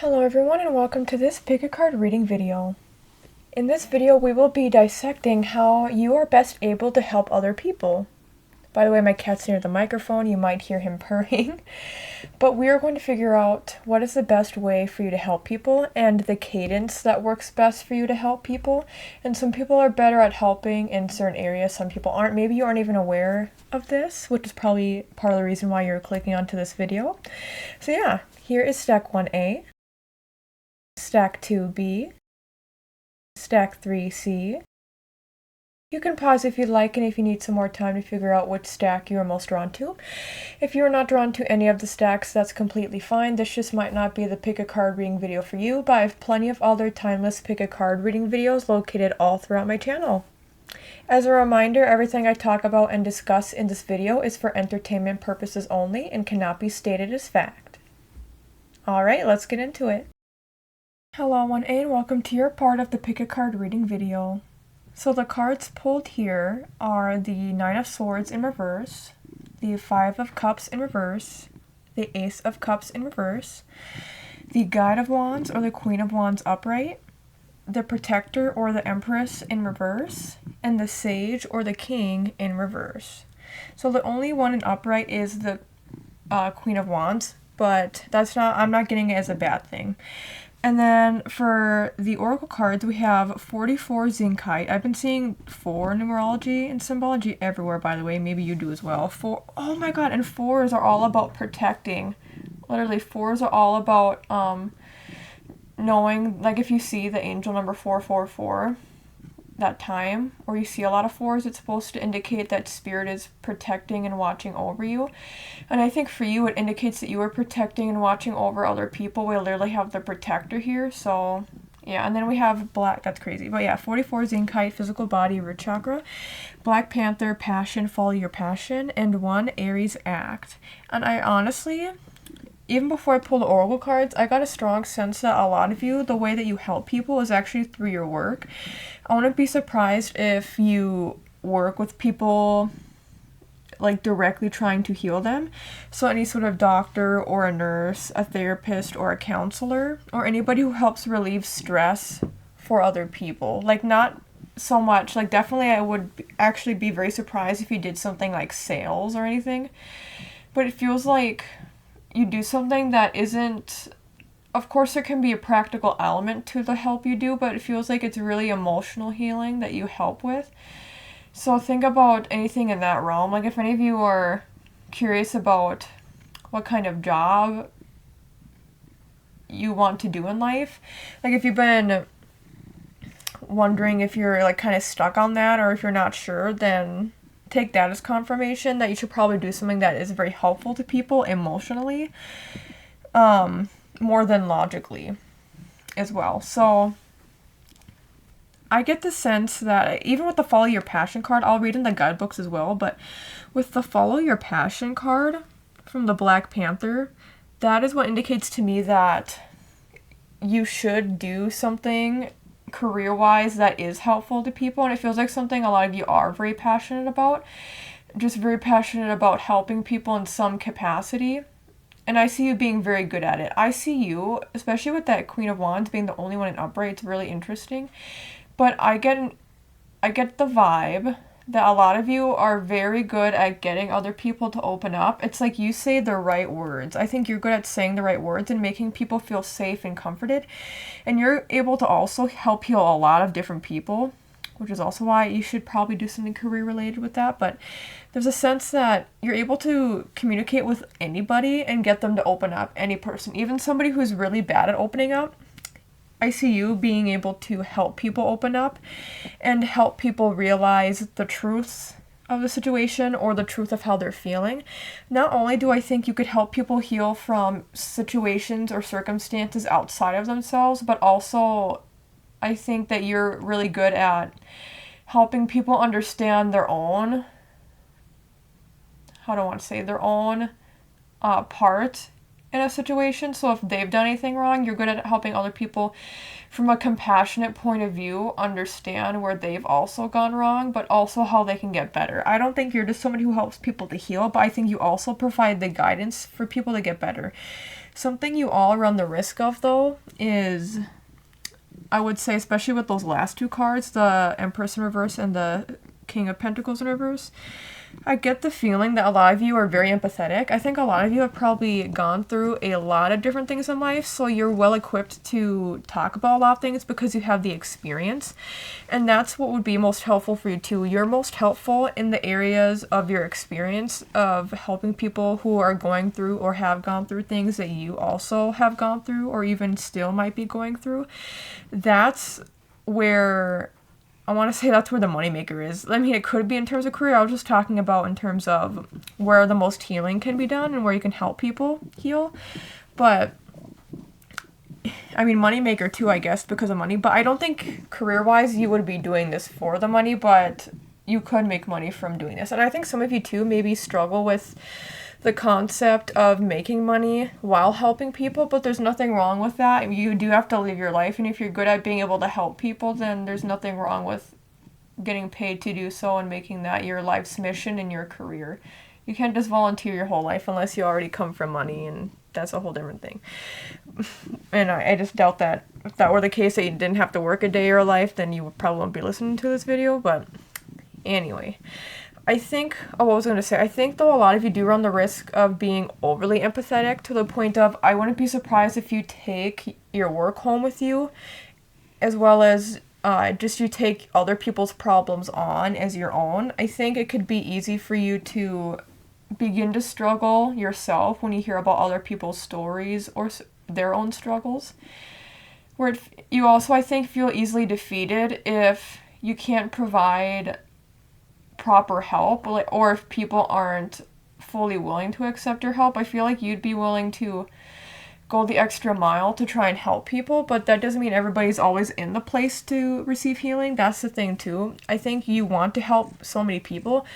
Hello everyone and welcome to this pick-a-card reading video. In this video we will be dissecting how you are best able to help other people. By the way, my cat's near the microphone, you might hear him purring. But we are going to figure out what is the best way for you to help people and the cadence that works best for you to help people. And some people are better at helping in certain areas, some people aren't. Maybe you aren't even aware of this, which is probably part of the reason why you're clicking onto this video. So yeah, here is stack 1A. Stack 2B, Stack 3C. You can pause if you'd like and if you need some more time to figure out which stack you are most drawn to. If you are not drawn to any of the stacks, that's completely fine. This just might not be the pick-a-card reading video for you, but I have plenty of other timeless pick-a-card reading videos located all throughout my channel. As a reminder, everything I talk about and discuss in this video is for entertainment purposes only and cannot be stated as fact. Alright, let's get into it. Hello 1A and welcome to your part of the pick-a-card reading video. So the cards pulled here are the 9 of Swords in reverse, the 5 of Cups in reverse, the Ace of Cups in reverse, the Guide of Wands or the Queen of Wands upright, the Protector or the Empress in reverse, and the Sage or the King in reverse. So the only one in upright is the Queen of Wands, but I'm not getting it as a bad thing. And then for the oracle cards, we have 44 Zincite. I've been seeing 4 numerology and symbology everywhere, by the way. Maybe you do as well. Oh my god, and 4s are all about protecting. Literally, 4s are all about knowing, like if you see the angel number 444, that time, or you see a lot of 4s, it's supposed to indicate that spirit is protecting and watching over you. And I think for you, it indicates that you are protecting and watching over other people. We literally have the Protector here, so yeah. And then we have Black, that's crazy. But yeah, 44 Zincite, physical body, root chakra, Black Panther, passion, follow your passion, and 1 Aries act. And I honestly, even before I pulled the oracle cards, I got a strong sense that a lot of you, the way that you help people is actually through your work. I wouldn't be surprised if you work with people like directly trying to heal them. So any sort of doctor or a nurse, a therapist or a counselor, or anybody who helps relieve stress for other people. Like not so much, like definitely I would actually be very surprised if you did something like sales or anything. But it feels like you do something that isn't, of course there can be a practical element to the help you do, but it feels like it's really emotional healing that you help with. So think about anything in that realm. Like if any of you are curious about what kind of job you want to do in life, like if you've been wondering if you're like kind of stuck on that or if you're not sure, then take that as confirmation that you should probably do something that is very helpful to people emotionally, more than logically as well. So I get the sense that even with the Follow Your Passion card, I'll read in the guidebooks as well, but with the Follow Your Passion card from the Black Panther, that is what indicates to me that you should do something career-wise that is helpful to people, and it feels like something a lot of you are very passionate about, just very passionate about helping people in some capacity, and I see you being very good at it. I see you, especially with that Queen of Wands being the only one in upright, it's really interesting, but I get the vibe that a lot of you are very good at getting other people to open up. It's like you say the right words. I think you're good at saying the right words and making people feel safe and comforted. And you're able to also help heal a lot of different people, which is also why you should probably do something career related with that. But there's a sense that you're able to communicate with anybody and get them to open up, any person, even somebody who's really bad at opening up. I see you being able to help people open up and help people realize the truths of the situation or the truth of how they're feeling. Not only do I think you could help people heal from situations or circumstances outside of themselves, but also I think that you're really good at helping people understand their own, their own part in a situation. So if they've done anything wrong, you're good at helping other people from a compassionate point of view understand where they've also gone wrong, but also how they can get better. I don't think you're just somebody who helps people to heal, but I think you also provide the guidance for people to get better. Something you all run the risk of, though, is, I would say, especially with those last two cards, the Empress in reverse and the King of Pentacles in reverse, I get the feeling that a lot of you are very empathetic. I think a lot of you have probably gone through a lot of different things in life, so you're well equipped to talk about a lot of things because you have the experience. And that's what would be most helpful for you too. You're most helpful in the areas of your experience of helping people who are going through or have gone through things that you also have gone through or even still might be going through. That's where I want to say that's where the moneymaker is. I mean, it could be in terms of career. I was just talking about in terms of where the most healing can be done and where you can help people heal. But, I mean, moneymaker too, I guess, because of money. But I don't think career-wise you would be doing this for the money, but you could make money from doing this. And I think some of you too maybe struggle with the concept of making money while helping people, but there's nothing wrong with that. You do have to live your life, and if you're good at being able to help people, then there's nothing wrong with getting paid to do so and making that your life's mission and your career. You can't just volunteer your whole life unless you already come from money, and that's a whole different thing. And I just doubt that if that were the case, that you didn't have to work a day of your life, then you probably wouldn't be listening to this video. But anyway, I think though a lot of you do run the risk of being overly empathetic to the point of, I wouldn't be surprised if you take your work home with you, as well as just you take other people's problems on as your own. I think it could be easy for you to begin to struggle yourself when you hear about other people's stories or their own struggles. Where you also, I think, feel easily defeated if you can't provide proper help, or if people aren't fully willing to accept your help. I feel like you'd be willing to go the extra mile to try and help people, but that doesn't mean everybody's always in the place to receive healing. That's the thing too. I think you want to help so many people,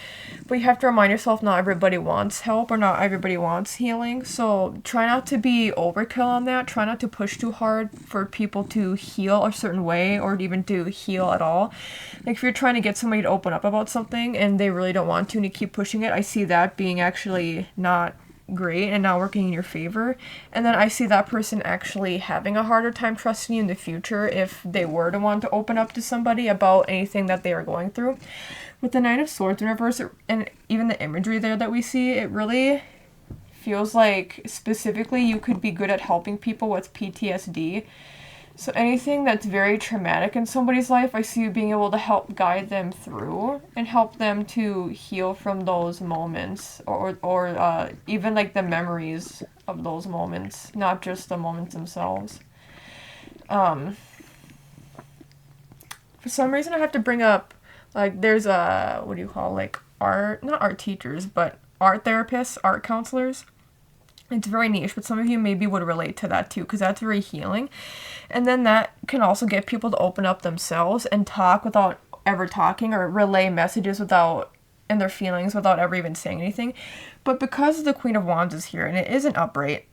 but you have to remind yourself not everybody wants help or not everybody wants healing. So try not to be overkill on that. Try not to push too hard for people to heal a certain way or even to heal at all. Like if you're trying to get somebody to open up about something and they really don't want to and you keep pushing it, I see that being actually not great and not working in your favor. And then I see that person actually having a harder time trusting you in the future if they were to want to open up to somebody about anything that they are going through. With the Nine of Swords in reverse and even the imagery there that we see, it really feels like specifically you could be good at helping people with PTSD. So anything that's very traumatic in somebody's life, I see you being able to help guide them through and help them to heal from those moments or even like the memories of those moments, not just the moments themselves. For some reason I have to bring up, like, there's not art teachers, but art therapists, art counselors. It's very niche, but some of you maybe would relate to that too, because that's very healing. And then that can also get people to open up themselves and talk without ever talking, or relay messages and their feelings without ever even saying anything. But because the Queen of Wands is here and it isn't upright,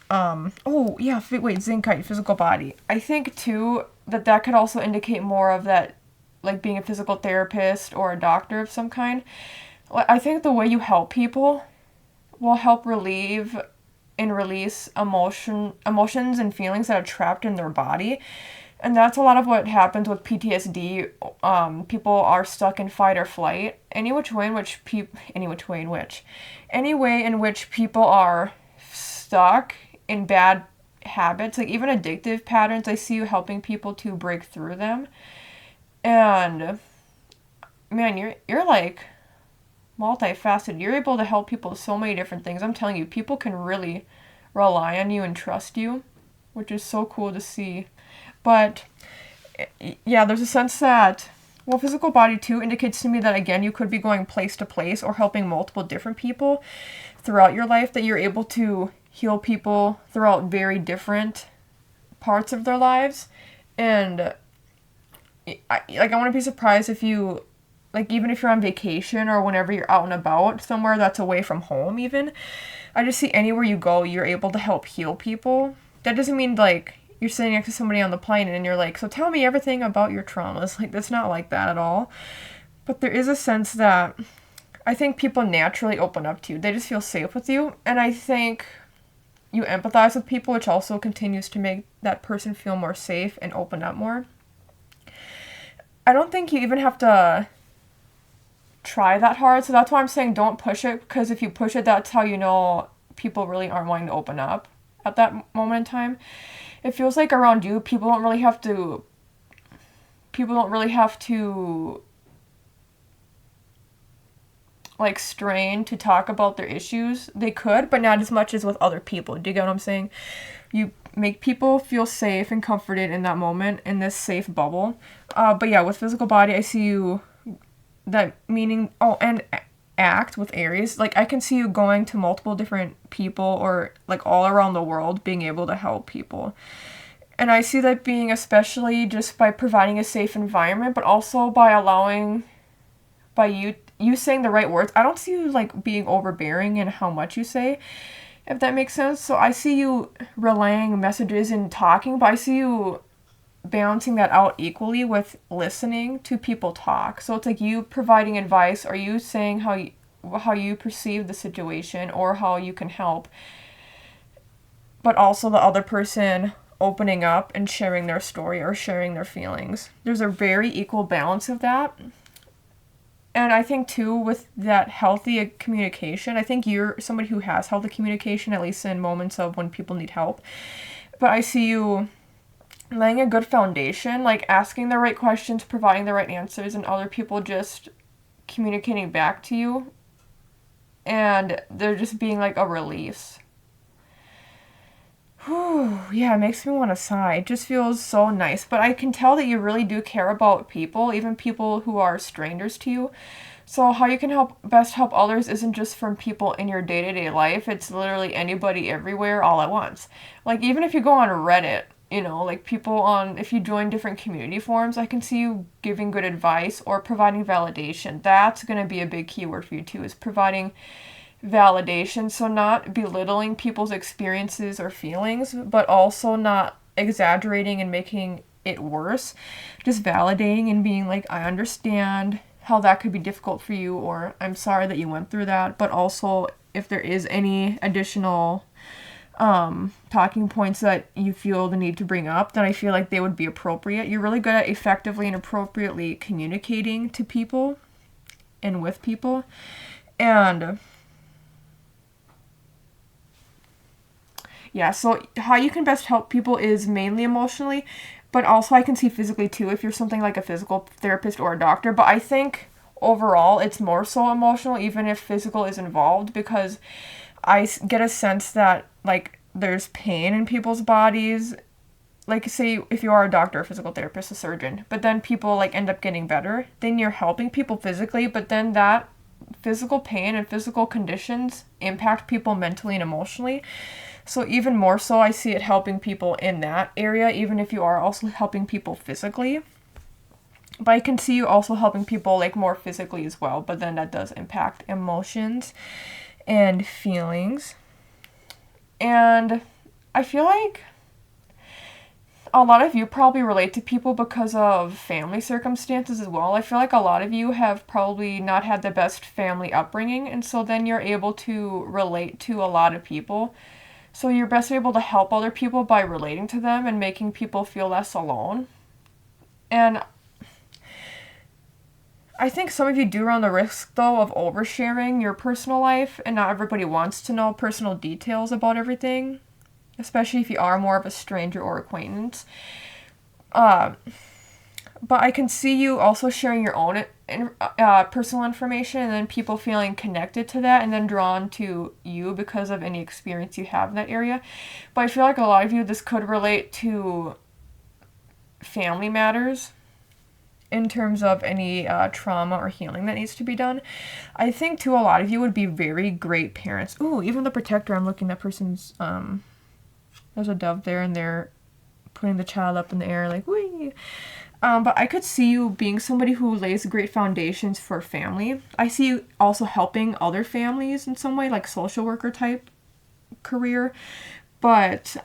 Zinkite, physical body. I think too that could also indicate more of that, like being a physical therapist or a doctor of some kind. I think the way you help people will help relieve and release emotions and feelings that are trapped in their body. And that's a lot of what happens with PTSD. People are stuck in fight or flight. Any way in which people are stuck in bad habits, like even addictive patterns, I see you helping people to break through them. And man, you're like multifaceted. You're able to help people with so many different things. I'm telling you, people can really rely on you and trust you, which is so cool to see. But yeah, there's a sense that, well, physical body too indicates to me that, again, you could be going place to place or helping multiple different people throughout your life, that you're able to heal people throughout very different parts of their lives. And I wouldn't be surprised if you, like, even if you're on vacation or whenever you're out and about somewhere that's away from home even, I just see anywhere you go, you're able to help heal people. That doesn't mean, like, you're sitting next to somebody on the plane and you're like, so tell me everything about your traumas. Like, that's not like that at all. But there is a sense that I think people naturally open up to you. They just feel safe with you. And I think you empathize with people, which also continues to make that person feel more safe and open up more. I don't think you even have to try that hard. So that's why I'm saying don't push it, because if you push it, that's how you know people really aren't wanting to open up at that moment in time. It feels like around you, people don't really have to like strain to talk about their issues. They could, but not as much as with other people. Do you get what I'm saying? You make people feel safe and comforted in that moment, in this safe bubble. But yeah, with physical body, I see you, that meaning, and act with Aries. Like, I can see you going to multiple different people, or like all around the world, being able to help people. And I see that being especially just by providing a safe environment, but also by allowing, by you saying the right words. I don't see you like being overbearing in how much you say, if that makes sense. So I see you relaying messages and talking, but I see you balancing that out equally with listening to people talk. So it's like you providing advice, or you saying how you perceive the situation or how you can help, but also the other person opening up and sharing their story or sharing their feelings. There's a very equal balance of that. And I think too, with that healthy communication, I think you're somebody who has healthy communication, at least in moments of when people need help. But I see you laying a good foundation, like asking the right questions, providing the right answers, and other people just communicating back to you. And they're just being like a release. Whew, yeah, it makes me want to sigh. It just feels so nice. But I can tell that you really do care about people, even people who are strangers to you. So how you can best help others isn't just from people in your day-to-day life. It's literally anybody everywhere all at once. Like, even if you go on Reddit, like if you join different community forums, I can see you giving good advice or providing validation. That's going to be a big keyword for you too, is providing validation. So not belittling people's experiences or feelings, but also not exaggerating and making it worse. Just validating and being like, I understand how that could be difficult for you, or I'm sorry that you went through that. But also, if there is any additional talking points that you feel the need to bring up, then I feel like they would be appropriate. You're really good at effectively and appropriately communicating to people and with people. And yeah, so how you can best help people is mainly emotionally, but also I can see physically too, if you're something like a physical therapist or a doctor. But I think overall it's more so emotional, even if physical is involved, because I get a sense that like there's pain in people's bodies. Like, say if you are a doctor, a physical therapist, a surgeon, but then people like end up getting better, then you're helping people physically, but then that physical pain and physical conditions impact people mentally and emotionally. So even more so, I see it helping people in that area, even if you are also helping people physically. But I can see you also helping people like more physically as well, but then that does impact emotions and feelings. And I feel like a lot of you probably relate to people because of family circumstances as well. I feel like a lot of you have probably not had the best family upbringing, and so then you're able to relate to a lot of people. So you're best able to help other people by relating to them and making people feel less alone. And I think some of you do run the risk, though, of oversharing your personal life, and not everybody wants to know personal details about everything, especially if you are more of a stranger or acquaintance. But I can see you also sharing your own personal information, and then people feeling connected to that and then drawn to you because of any experience you have in that area. But I feel like a lot of you, this could relate to family matters in terms of any trauma or healing that needs to be done. I think, too, a lot of you would be very great parents. Ooh, even the protector, I'm looking, that person's, there's a dove there, and they're putting the child up in the air, like, whee! But I could see you being somebody who lays great foundations for family. I see you also helping other families in some way, like social worker type career. But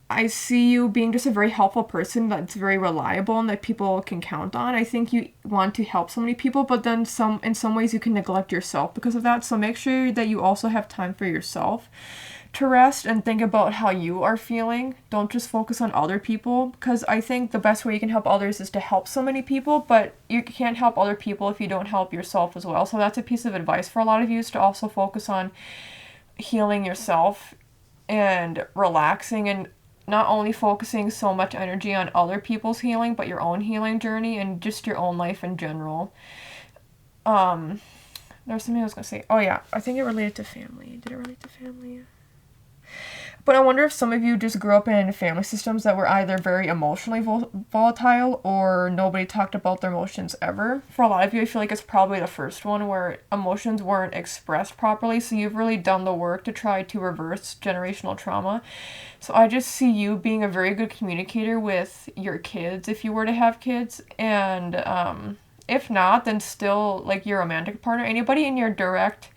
I see you being just a very helpful person that's very reliable and that people can count on. I think you want to help so many people, but then in some ways you can neglect yourself because of that. So make sure that you also have time for yourself to rest and think about how you are feeling. Don't just focus on other people, because I think the best way you can help others is to help so many people, but you can't help other people if you don't help yourself as well. So that's a piece of advice for a lot of you, is to also focus on healing yourself and relaxing, and not only focusing so much energy on other people's healing, but your own healing journey and just your own life in general. There was something I was going to say. Oh yeah, I think it related to family. Did it relate to family? But I wonder if some of you just grew up in family systems that were either very emotionally volatile, or nobody talked about their emotions ever. For a lot of you, I feel like it's probably the first one, where emotions weren't expressed properly, so you've really done the work to try to reverse generational trauma. So I just see you being a very good communicator with your kids, if you were to have kids, and if not, then still, like, your romantic partner, anybody in your direct,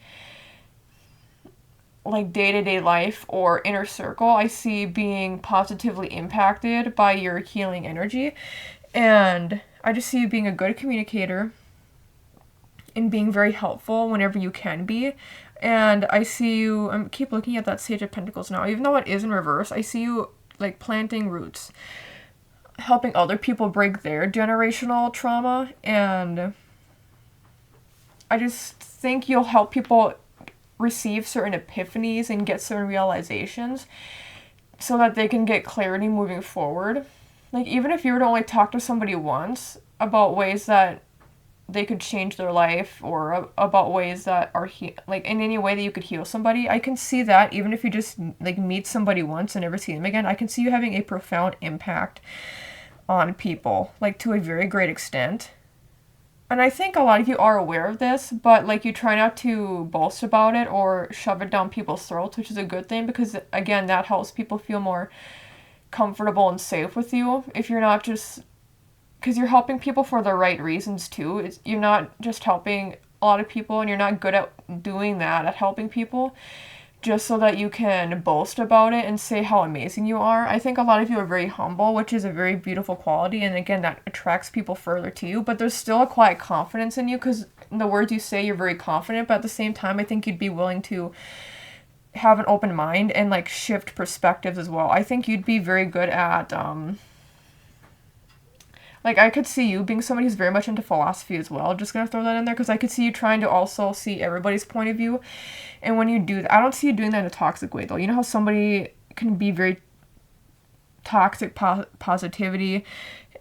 like, day-to-day life or inner circle, I see being positively impacted by your healing energy. And I just see you being a good communicator and being very helpful whenever you can be. And I see you, I keep looking at that Sage of Pentacles now, even though it is in reverse, I see you, like, planting roots, helping other people break their generational trauma. And I just think you'll help people receive certain epiphanies and get certain realizations so that they can get clarity moving forward. Like, even if you were to only talk to somebody once about ways that they could change their life, or about ways that are like in any way that you could heal somebody, I can see that. Even if you just, like, meet somebody once and never see them again, I can see you having a profound impact on people, like, to a very great extent. And I think a lot of you are aware of this, but, like, you try not to boast about it or shove it down people's throats, which is a good thing, because, again, that helps people feel more comfortable and safe with you. If you're not just, because you're helping people for the right reasons too. You're not just helping a lot of people, and you're not good at doing that, at helping people, just so that you can boast about it and say how amazing you are. I think a lot of you are very humble, which is a very beautiful quality, and again, that attracts people further to you. But there's still a quiet confidence in you, because in the words you say, you're very confident, but at the same time, I think you'd be willing to have an open mind and, like, shift perspectives as well. I think you'd be very good at, like, I could see you being somebody who's very much into philosophy as well. Just gonna throw that in there, because I could see you trying to also see everybody's point of view. And when you do that, I don't see you doing that in a toxic way, though. You know how somebody can be very toxic positivity,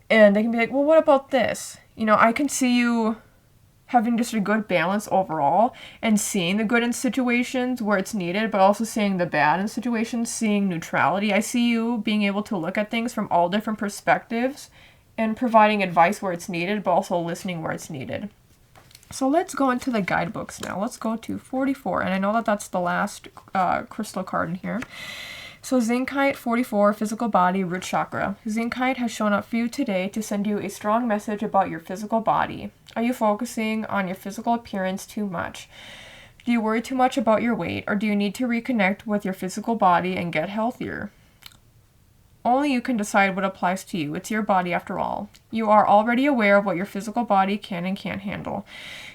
and they can be like, well, what about this? You know, I can see you having just a good balance overall, and seeing the good in situations where it's needed, but also seeing the bad in situations, seeing neutrality. I see you being able to look at things from all different perspectives, and providing advice where it's needed, but also listening where it's needed. So let's go into the guidebooks now. Let's go to 44, and I know that that's the last crystal card in here. So Zincite 44, physical body, root chakra. Zincite has shown up for you today to send you a strong message about your physical body. Are you focusing on your physical appearance too much? Do you worry too much about your weight, or do you need to reconnect with your physical body and get healthier? Only you can decide what applies to you. It's your body after all. You are already aware of what your physical body can and can't handle.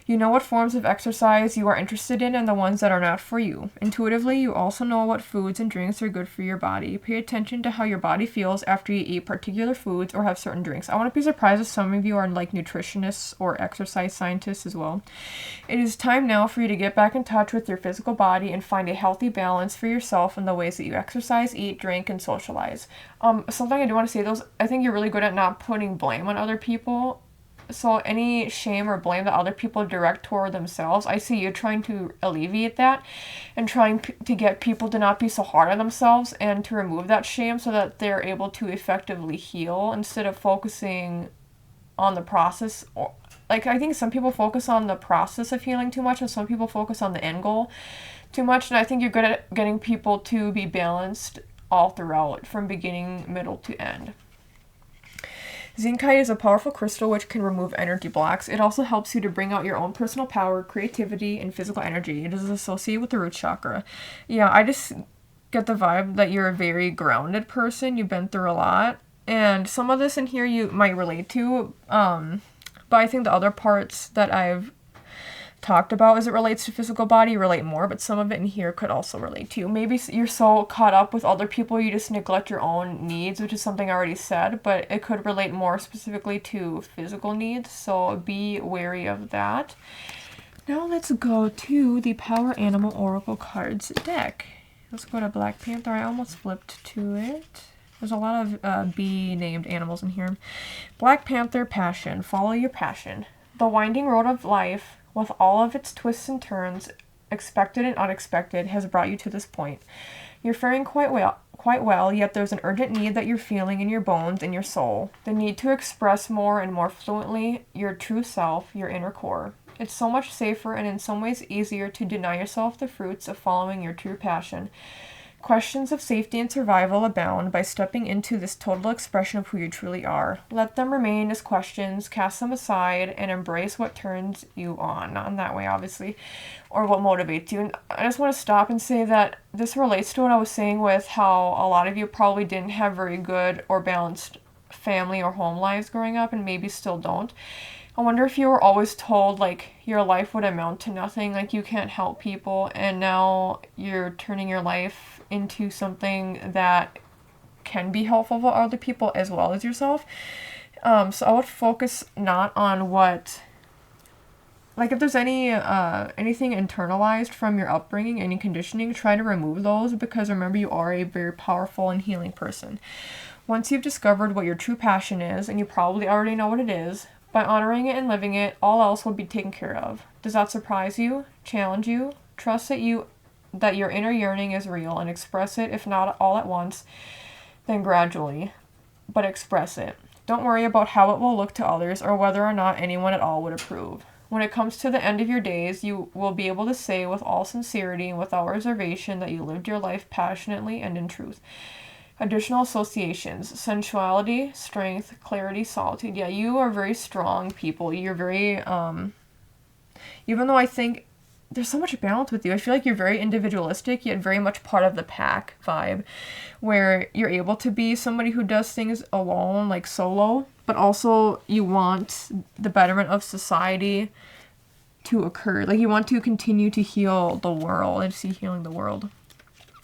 You know what forms of exercise you are interested in and the ones that are not for you. Intuitively, you also know what foods and drinks are good for your body. Pay attention to how your body feels after you eat particular foods or have certain drinks. I wouldn't be surprised if some of you are, like, nutritionists or exercise scientists as well. It is time now for you to get back in touch with your physical body and find a healthy balance for yourself in the ways that you exercise, eat, drink, and socialize. Something I do want to say, I think you're really good at not putting blame on other people. So any shame or blame that other people direct toward themselves, I see you trying to alleviate that and trying to get people to not be so hard on themselves and to remove that shame so that they're able to effectively heal instead of focusing on the process. Like, I think some people focus on the process of healing too much, and some people focus on the end goal too much. And I think you're good at getting people to be balanced all throughout, from beginning, middle to end. Zincite is a powerful crystal which can remove energy blocks. It also helps you to bring out your own personal power, creativity, and physical energy. It is associated with the root chakra. Yeah, I just get the vibe that you're a very grounded person. You've been through a lot. And some of this in here you might relate to. But I think the other parts that I've talked about as it relates to physical body relate more, but some of it in here could also relate to you. Maybe you're so caught up with other people you just neglect your own needs, which is something I already said, but it could relate more specifically to physical needs, so be wary of that. Now let's go to the Power Animal Oracle Cards deck. Let's go to Black Panther. I almost flipped to it. There's a lot of bee-named animals in here. Black Panther, passion. Follow your passion. The winding road of life, with all of its twists and turns, expected and unexpected, has brought you to this point. You're faring quite well, yet there's an urgent need that you're feeling in your bones and your soul. The need to express more and more fluently your true self, your inner core. It's so much safer and in some ways easier to deny yourself the fruits of following your true passion. Questions of safety and survival abound by stepping into this total expression of who you truly are. Let them remain as questions, cast them aside, and embrace what turns you on. Not in that way, obviously, or what motivates you. And I just want to stop and say that this relates to what I was saying with how a lot of you probably didn't have very good or balanced family or home lives growing up and maybe still don't. I wonder if you were always told, like, your life would amount to nothing, like, you can't help people, and now you're turning your life into something that can be helpful for other people as well as yourself. So I would focus not on what, like, if there's anything internalized from your upbringing, any conditioning, try to remove those, because remember, you are a very powerful and healing person. Once you've discovered what your true passion is, and you probably already know what it is, by honoring it and living it, all else will be taken care of. Does that surprise you? Challenge you? Trust that your inner yearning is real and express it, if not all at once, then gradually. But express it. Don't worry about how it will look to others or whether or not anyone at all would approve. When it comes to the end of your days, you will be able to say with all sincerity and without reservation that you lived your life passionately and in truth. Additional associations: sensuality, strength, clarity, solitude. Yeah, you are very strong people. You're very, even though I think there's so much balance with you, I feel like you're very individualistic, yet very much part of the pack vibe, where you're able to be somebody who does things alone, like solo, but also you want the betterment of society to occur. Like, you want to continue to heal the world and see healing the world.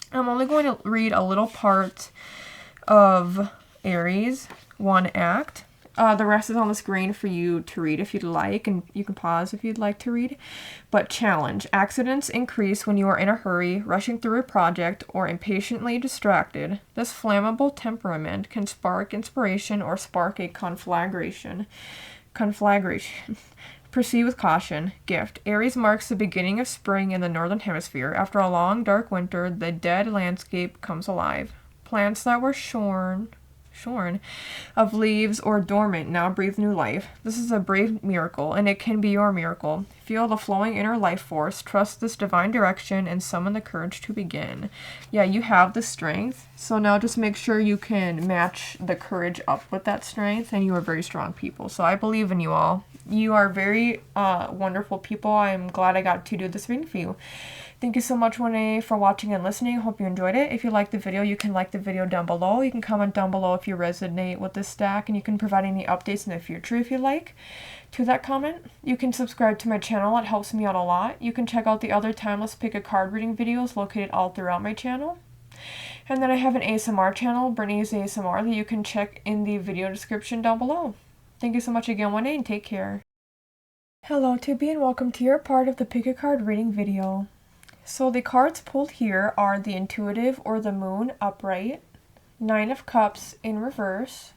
I'm only going to read a little part of Aries, one act. The rest is on the screen for you to read if you'd like, and you can pause if you'd like to read. But challenge. Accidents increase when you are in a hurry, rushing through a project, or impatiently distracted. This flammable temperament can spark inspiration or spark a conflagration. Proceed with caution. Gift. Aries marks the beginning of spring in the northern hemisphere. After a long, dark winter, the dead landscape comes alive. Plants that were shorn of leaves or dormant now breathe new life. This is a brave miracle, and it can be your miracle. Feel the flowing inner life force, trust this divine direction, and summon the courage to begin. Yeah, you have the strength, so now just make sure you can match the courage up with that strength, and you are very strong people. So I believe in you all. You are very wonderful people. I'm glad I got to do this reading for you. Thank you so much, Renee, for watching and listening. Hope you enjoyed it. If you liked the video, you can like the video down below. You can comment down below if you resonate with this stack, and you can provide any updates in the future if you like to that comment. You can subscribe to my channel. It helps me out a lot. You can check out the other timeless pick a card reading videos located all throughout my channel. And then I have an ASMR channel, Brittney's ASMR, that you can check in the video description down below. Thank you so much again, Renee, and take care. Hello, Tibby, and welcome to your part of the pick a card reading video. So the cards pulled here are the Intuitive or the Moon upright, Nine of Cups in reverse,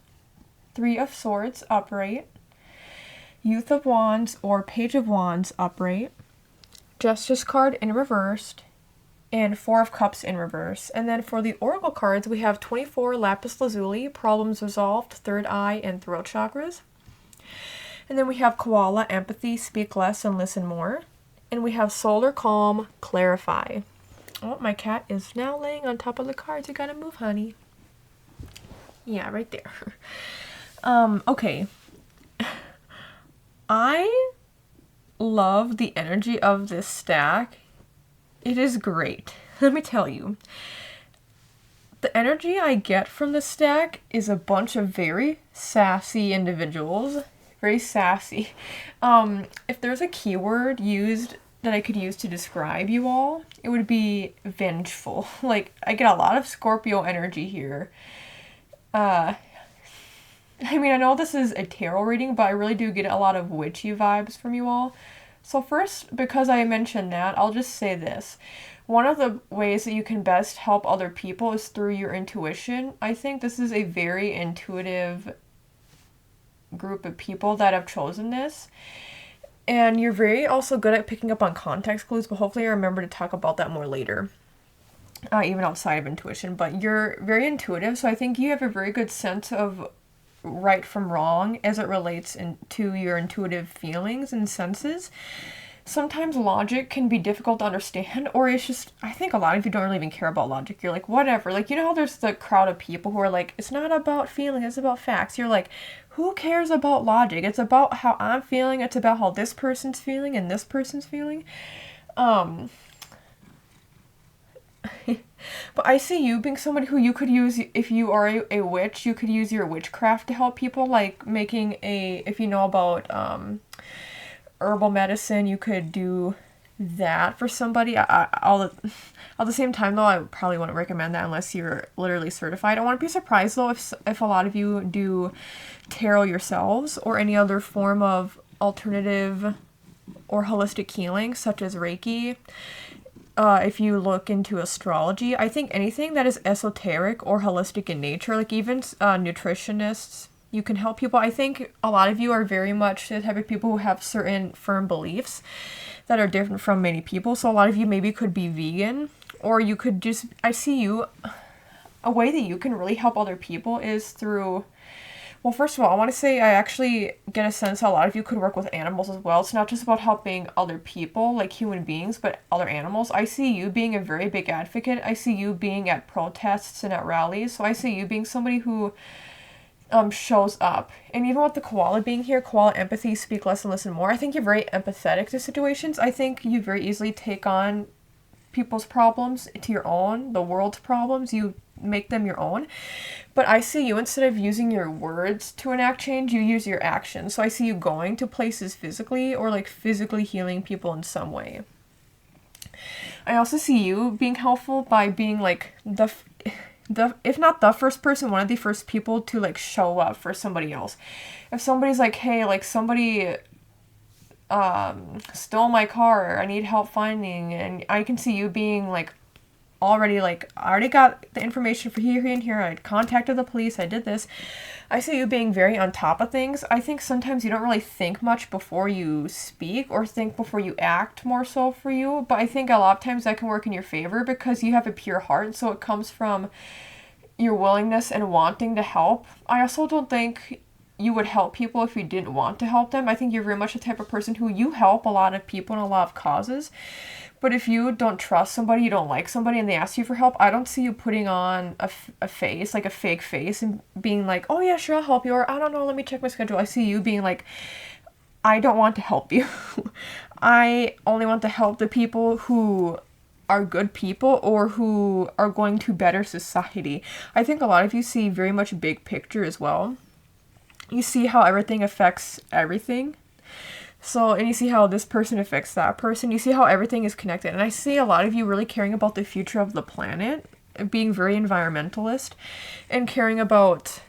Three of Swords upright, Youth of Wands or Page of Wands upright, Justice card in reversed, and Four of Cups in reverse. And then for the Oracle cards, we have 24 Lapis Lazuli, Problems Resolved, Third Eye, and Throat Chakras. And then we have Koala, Empathy, Speak Less and Listen More. And we have Solar Calm, Clarify. Oh, my cat is now laying on top of the cards. You gotta move, honey. Yeah, right there. Okay. I love the energy of this stack. It is great. Let me tell you. The energy I get from this stack is a bunch of very sassy individuals. very sassy. If there's a keyword used that I could use to describe you all, it would be vengeful. Like, I get a lot of Scorpio energy here. I mean, I know this is a tarot reading, but I really do get a lot of witchy vibes from you all. So first, because I mentioned that, I'll just say this. One of the ways that you can best help other people is through your intuition. I think this is a very intuitive group of people that have chosen this. And you're very also good at picking up on context clues, but hopefully I remember to talk about that more later. Even outside of intuition. But you're very intuitive, so I think you have a very good sense of right from wrong as it relates to your intuitive feelings and senses. Sometimes logic can be difficult to understand, or it's just, I think a lot of you don't really even care about logic. You're like, whatever. Like, you know how there's the crowd of people who are like, it's not about feeling, it's about facts. You're like, who cares about logic? It's about how I'm feeling, it's about how this person's feeling and this person's feeling. But I see you being somebody who you could use, if you are a witch, you could use your witchcraft to help people, like making if you know about herbal medicine, you could do that for somebody. At the same time, though, I probably wouldn't recommend that unless you're literally certified. I wouldn't be surprised, though, if a lot of you do tarot yourselves or any other form of alternative or holistic healing, such as Reiki. If you look into astrology, I think anything that is esoteric or holistic in nature, like even nutritionists, you can help people. I think a lot of you are very much the type of people who have certain firm beliefs that are different from many people. So a lot of you maybe could be vegan, or you could just, I see you, a way that you can really help other people is through, well, first of all, I want to say I actually get a sense a lot of you could work with animals as well. It's not just about helping other people, like human beings, but other animals. I see you being a very big advocate. I see you being at protests and at rallies. So I see you being somebody who shows up. And even with the koala being here, koala empathy, speak less and listen more. I think you're very empathetic to situations. I think you very easily take on people's problems to your own, the world's problems. You make them your own. But I see you, instead of using your words to enact change, you use your actions. So I see you going to places physically or like physically healing people in some way. I also see you being helpful by being like the if not the first person, one of the first people to like show up for somebody else. If somebody's like, hey, like somebody stole my car, I need help finding, and I can see you being like already like, I already got the information for here and here, I contacted the police, I did this. I see you being very on top of things. I think sometimes you don't really think much before you speak or think before you act, more so for you, but I think a lot of times that can work in your favor because you have a pure heart, so it comes from your willingness and wanting to help. I also don't think you would help people if you didn't want to help them. I think you're very much the type of person who you help a lot of people and a lot of causes. But if you don't trust somebody, you don't like somebody, and they ask you for help, I don't see you putting on a face, like a fake face, and being like, oh yeah, sure, I'll help you, or I don't know, let me check my schedule. I see you being like, I don't want to help you. I only want to help the people who are good people or who are going to better society. I think a lot of you see very much big picture as well. You see how everything affects everything. So, and you see how this person affects that person. You see how everything is connected. And I see a lot of you really caring about the future of the planet, being very environmentalist, and caring about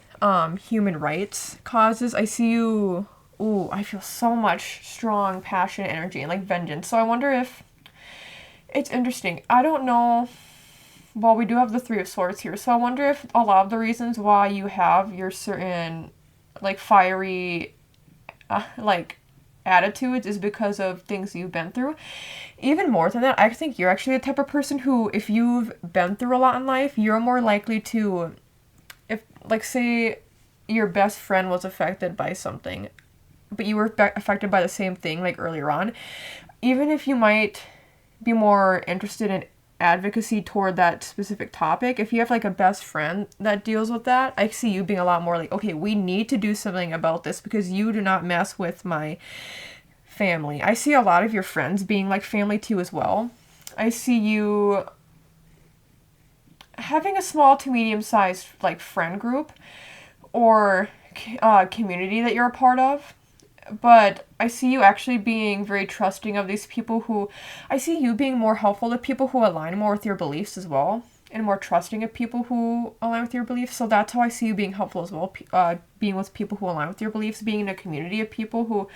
human rights causes. I see you, I feel so much strong, passionate energy and like vengeance. So I wonder if, it's interesting. I don't know, well, we do have the Three of Swords here. So I wonder if a lot of the reasons why you have your certain like fiery, like attitudes is because of things you've been through. Even more than that, I think you're actually the type of person who, if you've been through a lot in life, you're more likely to, if like say your best friend was affected by something, but you were affected by the same thing like earlier on, even if you might be more interested in advocacy toward that specific topic, if you have like a best friend that deals with that, I see you being a lot more like, okay, we need to do something about this because you do not mess with my family. I see a lot of your friends being like family too as well. I see you having a small to medium sized like friend group or community that you're a part of. But I see you actually being very trusting of these people who, I see you being more helpful to people who align more with your beliefs as well, and more trusting of people who align with your beliefs. So that's how I see you being helpful as well, being with people who align with your beliefs, being in a community of people who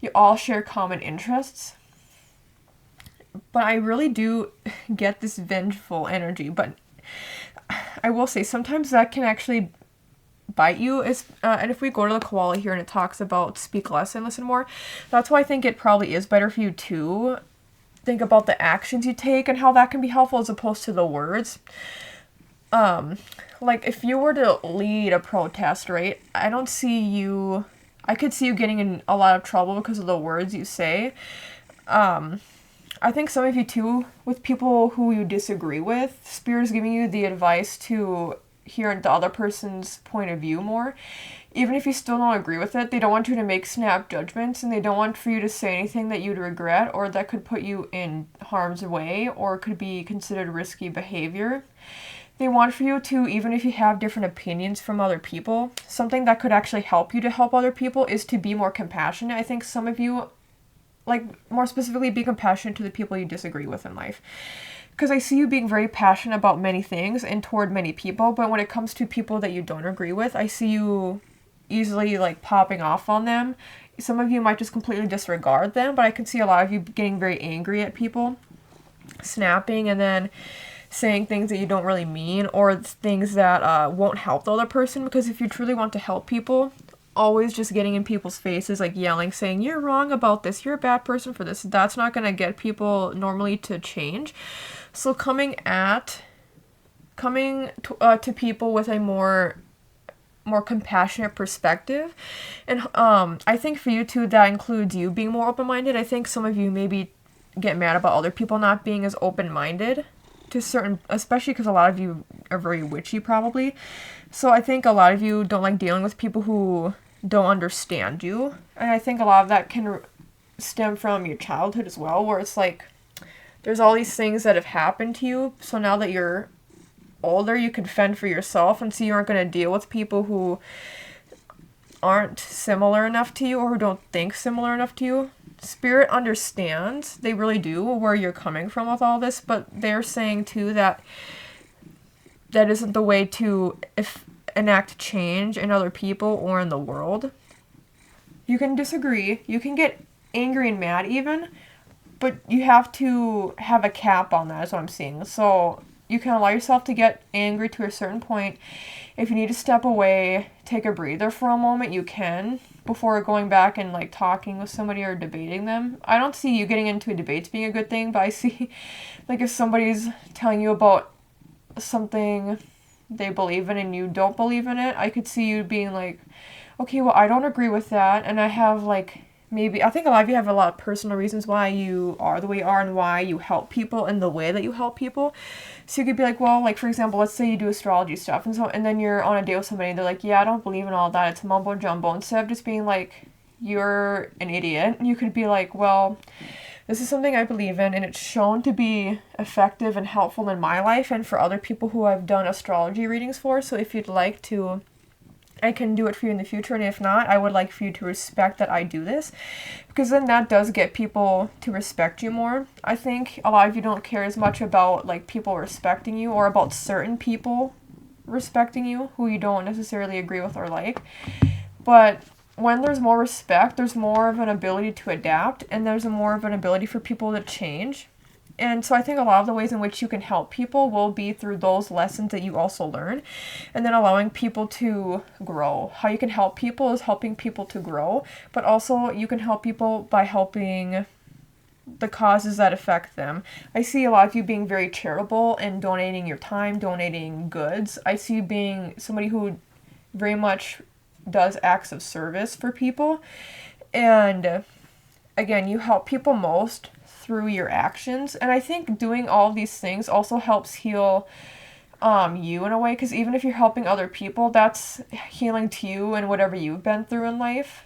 you all share common interests. But I really do get this vengeful energy. But I will say sometimes that can actually bite you. And if we go to the koala here and it talks about speak less and listen more, that's why I think it probably is better for you to think about the actions you take and how that can be helpful as opposed to the words. Like if you were to lead a protest, right? I could see you getting in a lot of trouble because of the words you say. I think some of you too, with people who you disagree with, Spirit is giving you the advice to hear the other person's point of view more. Even if you still don't agree with it, they don't want you to make snap judgments, and they don't want for you to say anything that you'd regret or that could put you in harm's way or could be considered risky behavior. They want for you to, even if you have different opinions from other people, something that could actually help you to help other people is to be more compassionate. I think some of you, like, more specifically, be compassionate to the people you disagree with in life. Because I see you being very passionate about many things and toward many people, but when it comes to people that you don't agree with, I see you easily, like, popping off on them. Some of you might just completely disregard them, but I can see a lot of you getting very angry at people, snapping, and then saying things that you don't really mean, or things that won't help the other person. Because if you truly want to help people, always just getting in people's faces, like yelling, saying, you're wrong about this, you're a bad person for this, that's not going to get people normally to change. So coming to people with a more compassionate perspective. And I think for you too, that includes you being more open-minded. I think some of you maybe get mad about other people not being as open-minded to certain, especially because a lot of you are very witchy probably. So I think a lot of you don't like dealing with people who don't understand you. And I think a lot of that can stem from your childhood as well, where it's like there's all these things that have happened to you. So now that you're older, you can fend for yourself, and so you aren't going to deal with people who aren't similar enough to you or who don't think similar enough to you. Spirit understands, they really do, where you're coming from with all this, but they're saying too that isn't the way to enact change in other people or in the world. You can disagree, you can get angry and mad even, but you have to have a cap on that, is what I'm saying. So you can allow yourself to get angry to a certain point. If you need to step away, take a breather for a moment, you can, before going back and like talking with somebody or debating them. I don't see you getting into debates being a good thing, but I see like if somebody's telling you about something they believe in and you don't believe in it, I could see you being like, okay, well, I don't agree with that, and I have like, maybe, I think a lot of you have a lot of personal reasons why you are the way you are and why you help people in the way that you help people. So you could be like, well, like, for example, let's say you do astrology stuff, and then you're on a date with somebody and they're like, yeah, I don't believe in all that, it's mumbo jumbo. Instead of just being like, you're an idiot, you could be like, well, this is something I believe in, and it's shown to be effective and helpful in my life and for other people who I've done astrology readings for. So if you'd like to, I can do it for you in the future, and if not, I would like for you to respect that I do this, because then that does get people to respect you more. I think a lot of you don't care as much about like people respecting you or about certain people respecting you who you don't necessarily agree with or like, but when there's more respect, there's more of an ability to adapt, and there's more of an ability for people to change. And so I think a lot of the ways in which you can help people will be through those lessons that you also learn, and then allowing people to grow. How you can help people is helping people to grow, but also you can help people by helping the causes that affect them. I see a lot of you being very charitable and donating your time, donating goods. I see you being somebody who very much does acts of service for people. And again, you help people most through your actions, and I think doing all these things also helps heal you in a way, because even if you're helping other people, that's healing to you and whatever you've been through in life.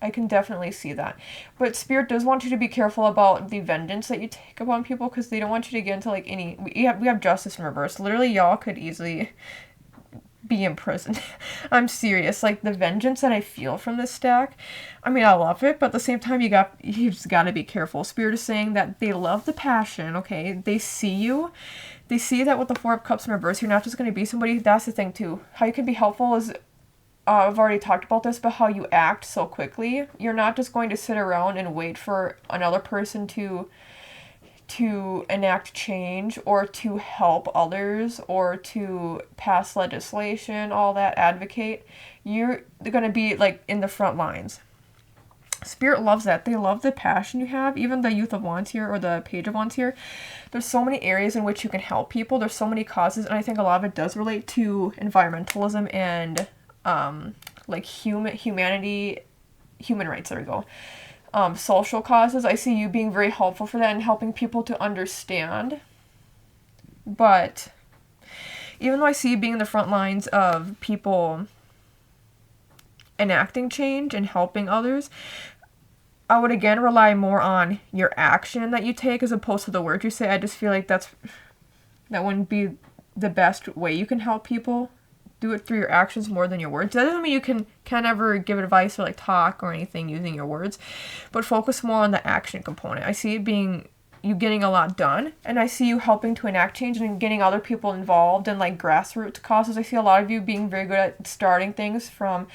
I can definitely see that. But Spirit does want you to be careful about the vengeance that you take upon people, because they don't want you to get into like we have justice in reverse. Literally, y'all could easily be imprisoned. I'm serious. Like, the vengeance that I feel from this stack, I mean, I love it, but at the same time, you just gotta be careful. Spirit is saying that they love the passion, okay? They see you. They see that with the Four of Cups in reverse, you're not just gonna be somebody. That's the thing, too. How you can be helpful is, I've already talked about this, but how you act so quickly. You're not just going to sit around and wait for another person to enact change or to help others or to pass legislation, all that, advocate. You're going to be like in the front lines. Spirit loves that. They love the passion you have. Even the Youth of Wands here, or the Page of Wands here. There's so many areas in which you can help people. There's so many causes, and I think a lot of it does relate to environmentalism and like human rights. There we go. Social causes. I see you being very helpful for that and helping people to understand. But even though I see you being in the front lines of people enacting change and helping others, I would again rely more on your action that you take as opposed to the words you say. I just feel like that wouldn't be the best way you can help people. Do it through your actions more than your words. That doesn't mean you can't ever give advice or like talk or anything using your words, but focus more on the action component. I see it being you getting a lot done, and I see you helping to enact change and getting other people involved in like grassroots causes. I see a lot of you being very good at starting things from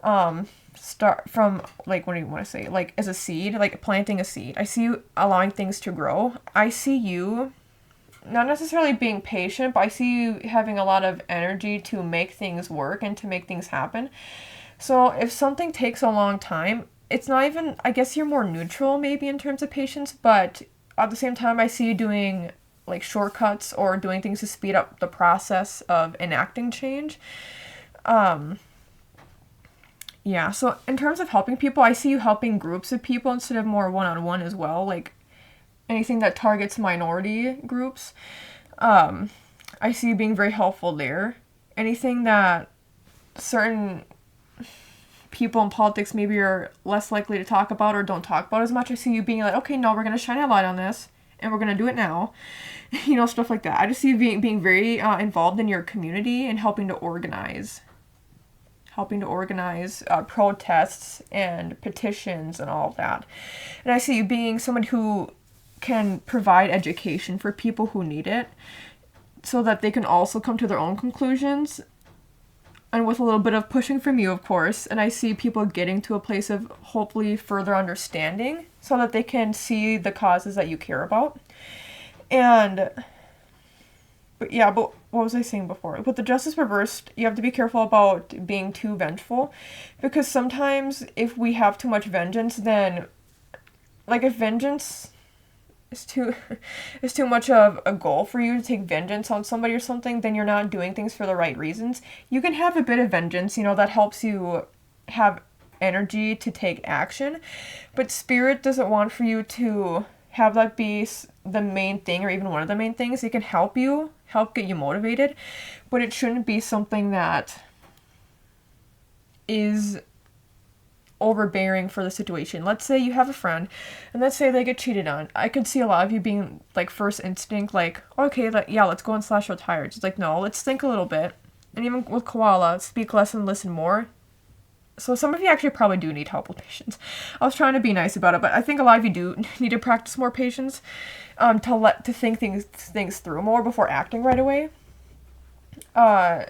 like, what do you want to say? Like as a seed, like planting a seed. I see you allowing things to grow. I see you not necessarily being patient, but I see you having a lot of energy to make things work and to make things happen. So if something takes a long time, it's not even, I guess you're more neutral maybe in terms of patience, but at the same time, I see you doing like shortcuts or doing things to speed up the process of enacting change. Yeah, so in terms of helping people, I see you helping groups of people instead of more one-on-one as well, like anything that targets minority groups. I see you being very helpful there. Anything that certain people in politics maybe are less likely to talk about or don't talk about as much, I see you being like, okay, no, we're going to shine a light on this, and we're going to do it now. Stuff like that. I just see you being very involved in your community and helping to organize protests and petitions and all of that. And I see you being someone who can provide education for people who need it so that they can also come to their own conclusions, and with a little bit of pushing from you, of course. And I see people getting to a place of hopefully further understanding so that they can see the causes that you care about. But what was I saying before? With the Justice reversed, you have to be careful about being too vengeful, because sometimes if we have too much vengeance, then like if vengeance is too much of a goal for you to take vengeance on somebody or something, then you're not doing things for the right reasons. You can have a bit of vengeance, that helps you have energy to take action, but Spirit doesn't want for you to have that be the main thing or even one of the main things. It can help get you motivated, but it shouldn't be something that is overbearing for the situation. Let's say you have a friend, and let's say they get cheated on. I could see a lot of you being like first instinct, like, okay, let's go and slash our tires. It's like, no, let's think a little bit. And even with Koala, speak less and listen more. So some of you actually probably do need help with patience. I was trying to be nice about it, but I think a lot of you do need to practice more patience, to think things through more before acting right away. I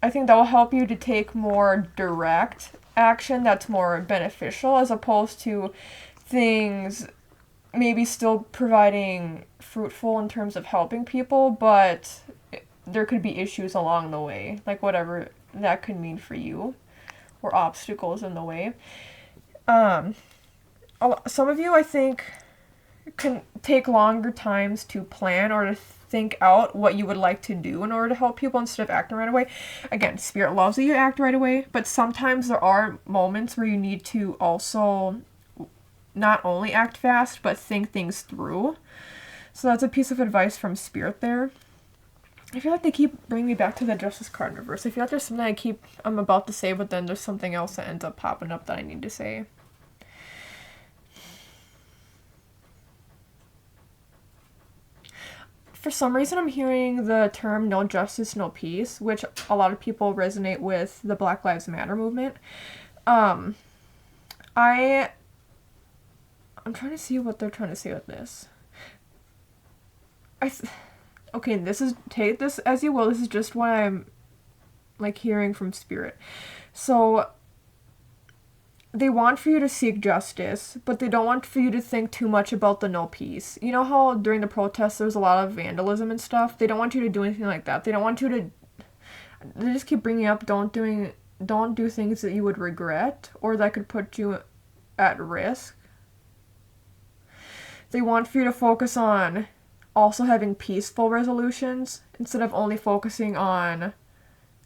think that will help you to take more direct action that's more beneficial, as opposed to things maybe still providing fruitful in terms of helping people, but there could be issues along the way, like whatever that could mean for you, or obstacles in the way. Some of you, I think, can take longer times to plan or to think out what you would like to do in order to help people instead of acting right away. Again, Spirit loves that you act right away, but sometimes there are moments where you need to also not only act fast, but think things through. So that's a piece of advice from Spirit there. I feel like they keep bringing me back to the Justice card in reverse. I feel like there's something I'm about to say, but then there's something else that ends up popping up that I need to say. For some reason, I'm hearing the term no justice, no peace, which a lot of people resonate with the Black Lives Matter movement. I'm trying to see what they're trying to say with this. Okay, take this as you will. This is just what I'm, like, hearing from Spirit. So, they want for you to seek justice, but they don't want for you to think too much about the no peace. You know how during the protests there's a lot of vandalism and stuff? They don't want you to do anything like that. They don't want you to... They just keep bringing up don't do things that you would regret or that could put you at risk. They want for you to focus on also having peaceful resolutions instead of only focusing on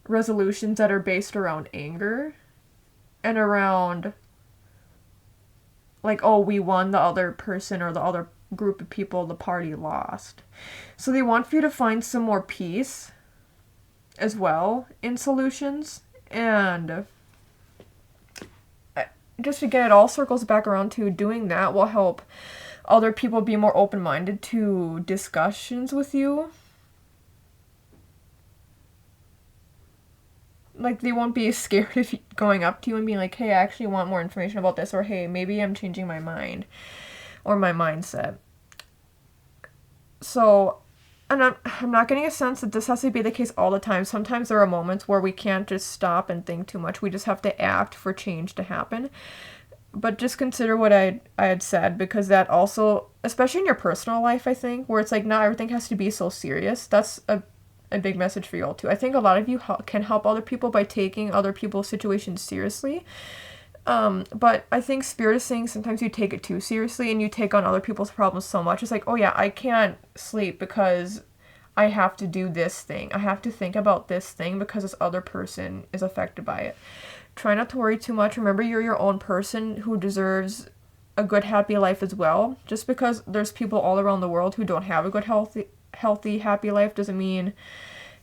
resolutions that are based around anger and around, like, oh, we won, the other person or the other group of people, the party lost. So they want for you to find some more peace as well in solutions. And just again, it all circles back around to doing that will help other people be more open-minded to discussions with you. Like, they won't be scared of going up to you and being like, hey, I actually want more information about this, or hey, maybe I'm changing my mind or my mindset. So, and I'm not getting a sense that this has to be the case all the time. Sometimes there are moments where we can't just stop and think too much. We just have to act for change to happen. But just consider what I had said, because that also, especially in your personal life, I think, where it's like not everything has to be so serious. That's a big message for you all too. I think a lot of you can help other people by taking other people's situations seriously. But I think Spirit is saying sometimes you take it too seriously and you take on other people's problems so much. It's like, oh yeah, I can't sleep because I have to do this thing. I have to think about this thing because this other person is affected by it. Try not to worry too much. Remember, you're your own person who deserves a good, happy life as well. Just because there's people all around the world who don't have a good, healthy, happy life doesn't mean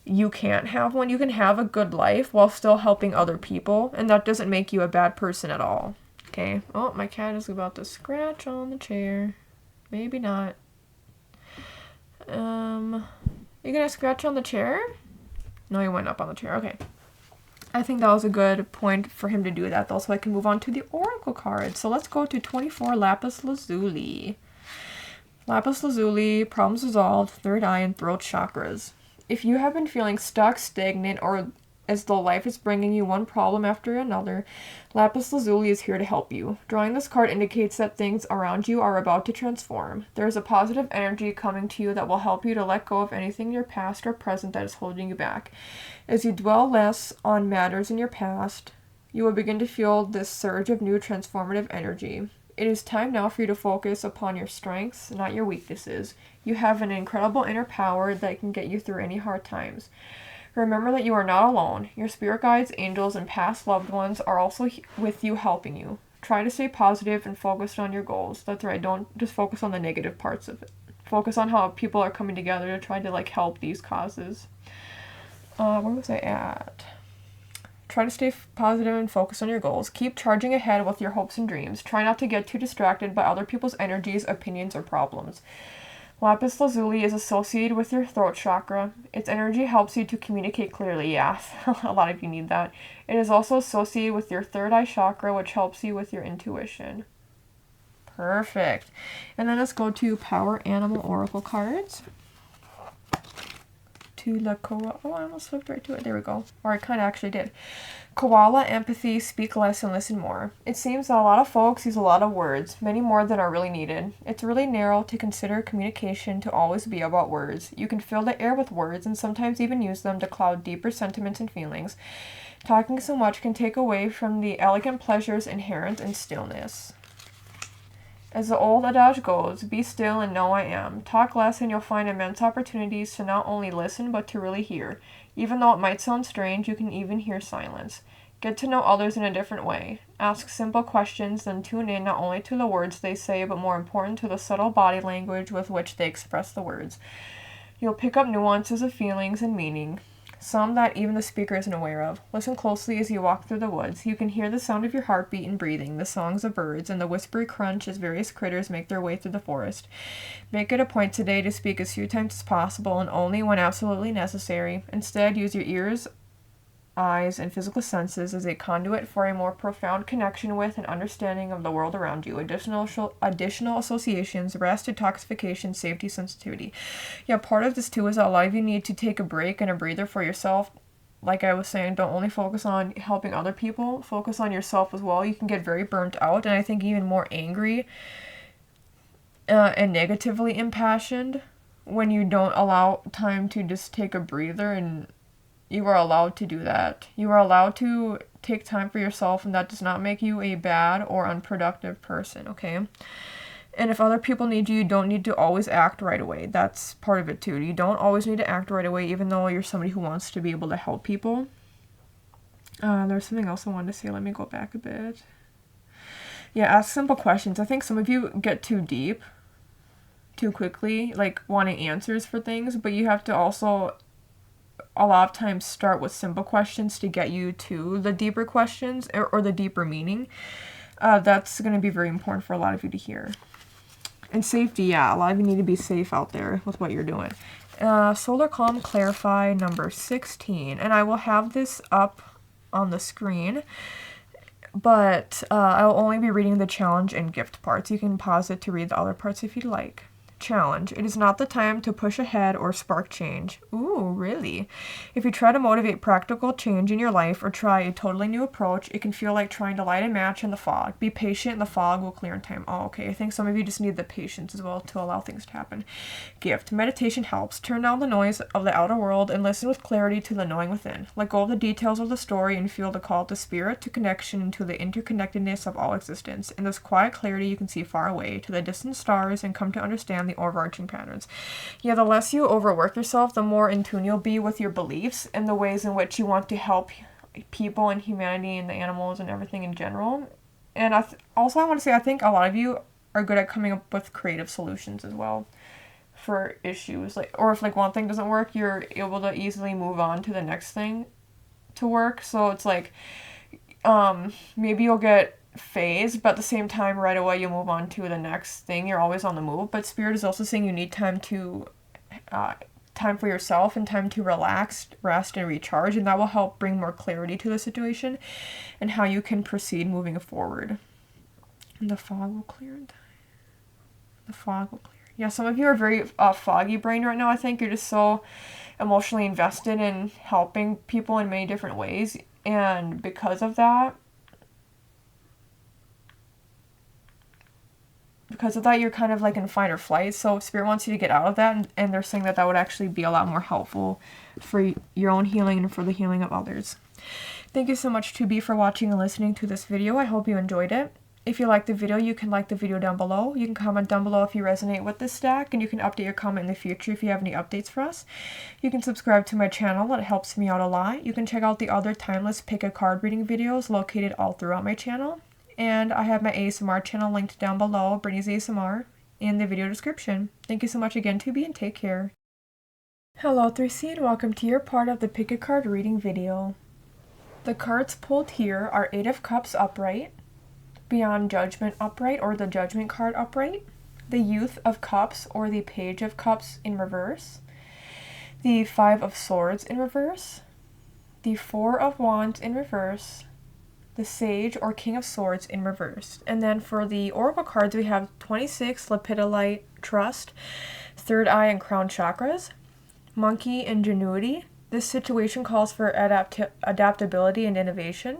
you can't have one. You can have a good life while still helping other people, and that doesn't make you a bad person at all. Okay. Oh, my cat is about to scratch on the chair. Maybe not. You gonna scratch on the chair? No, he went up on the chair. Okay. I think that was a good point for him to do that, though, so I can move on to the Oracle card. So let's go to 24 Lapis Lazuli. Lapis Lazuli, problems resolved, third eye and throat chakras. If you have been feeling stuck, stagnant, or as though life is bringing you one problem after another, Lapis Lazuli is here to help you. Drawing this card indicates that things around you are about to transform. There is a positive energy coming to you that will help you to let go of anything in your past or present that is holding you back. As you dwell less on matters in your past, you will begin to feel this surge of new transformative energy. It is time now for you to focus upon your strengths, not your weaknesses. You have an incredible inner power that can get you through any hard times. Remember that you are not alone. Your spirit guides, angels, and past loved ones are also with you, helping you. Try to stay positive and focused on your goals. That's right, don't just focus on the negative parts of it. Focus on how people are coming together to try to, like, help these causes. Where was I at? Try to stay positive and focus on your goals. Keep charging ahead with your hopes and dreams. Try not to get too distracted by other people's energies, opinions, or problems. Lapis Lazuli is associated with your throat chakra. Its energy helps you to communicate clearly. Yeah, a lot of you need that. It is also associated with your third eye chakra, which helps you with your intuition. Perfect. And then let's go to Power Animal Oracle cards. Oh, I almost flipped right to it. There we go. Or I kind of actually did. Koala, empathy, speak less and listen more. It seems that a lot of folks use a lot of words, many more than are really needed. It's really narrow to consider communication to always be about words. You can fill the air with words and sometimes even use them to cloud deeper sentiments and feelings. Talking so much can take away from the elegant pleasures inherent in stillness. As the old adage goes, be still and know I am. Talk less and you'll find immense opportunities to not only listen but to really hear. Even though it might sound strange, you can even hear silence. Get to know others in a different way. Ask simple questions, then tune in not only to the words they say, but more important to the subtle body language with which they express the words. You'll pick up nuances of feelings and meaning. some that even the speaker isn't aware of. Listen closely as you walk through the woods. You can hear the sound of your heartbeat and breathing, the songs of birds, and the whispery crunch as various critters make their way through the forest. Make it a point today to speak as few times as possible and only when absolutely necessary. Instead, use your ears, eyes, and physical senses as a conduit for a more profound connection with and understanding of the world around you. Additional associations, rest, detoxification, safety, sensitivity. Yeah, part of this too is that a lot of you need to take a break and a breather for yourself. Like I was saying, don't only focus on helping other people, focus on yourself as well. You can get very burnt out and I think even more angry and negatively impassioned when you don't allow time to just take a breather, and you are allowed to do that. You are allowed to take time for yourself, and that does not make you a bad or unproductive person, okay? And if other people need you, you don't need to always act right away. That's part of it too. You don't always need to act right away, even though you're somebody who wants to be able to help people. There's something else I wanted to say. Let me go back a bit. Yeah, ask simple questions. I think some of you get too deep too quickly, like wanting answers for things, but you have to also a lot of times start with simple questions to get you to the deeper questions or the deeper meaning. That's going to be very important for a lot of you to hear. And safety, yeah, a lot of you need to be safe out there with what you're doing. Solar Calm Clarify number 16. And I will have this up on the screen, but I'll only be reading the challenge and gift parts. You can pause it to read the other parts if you'd like. Challenge. It is not the time to push ahead or spark change. Ooh, really? If you try to motivate practical change in your life or try a totally new approach, it can feel like trying to light a match in the fog. Be patient and the fog will clear in time. Oh, okay. I think some of you just need the patience as well to allow things to happen. Gift. Meditation helps. Turn down the noise of the outer world and listen with clarity to the knowing within. Let go of the details of the story and feel the call to spirit, to connection, and to the interconnectedness of all existence. In this quiet clarity, you can see far away to the distant stars and come to understand the overarching patterns. Yeah, the less you overwork yourself, the more in tune you'll be with your beliefs and the ways in which you want to help people and humanity and the animals and everything in general. And I want to say, I think a lot of you are good at coming up with creative solutions as well for issues. Or if one thing doesn't work, you're able to easily move on to the next thing to work. So it's maybe you'll get phase, but at the same time right away you move on to the next thing. You're always on the move, but spirit is also saying you need time for yourself and time to relax, rest, and recharge, and that will help bring more clarity to the situation and how you can proceed moving forward. And the fog will clear in time. The fog will clear. Yeah, some of you are very foggy brain right now. I think you're just so emotionally invested in helping people in many different ways, and because of that, you're kind of like in fight or flight. So spirit wants you to get out of that, and they're saying that would actually be a lot more helpful for your own healing and for the healing of others. Thank you so much, 2B, for watching and listening to this video. I hope you enjoyed it. If you liked the video, you can like the video down below. You can comment down below if you resonate with this stack, and you can update your comment in the future if you have any updates for us. You can subscribe to my channel. That helps me out a lot. You can check out the other timeless pick a card reading videos located all throughout my channel. And I have my ASMR channel linked down below, Brittney's ASMR, in the video description. Thank you so much again, 2B, and take care. Hello, 3C, and welcome to your part of the pick a card reading video. The cards pulled here are 8 of Cups upright, Beyond Judgment upright, or the Judgment card upright, the Youth of Cups, or the Page of Cups in reverse, the 5 of Swords in reverse, the 4 of Wands in reverse, the Sage or King of Swords in reverse. And then for the Oracle cards, we have 26, Lepidolite, Trust, Third Eye and Crown Chakras, Monkey, Ingenuity. This situation calls for adaptability and innovation.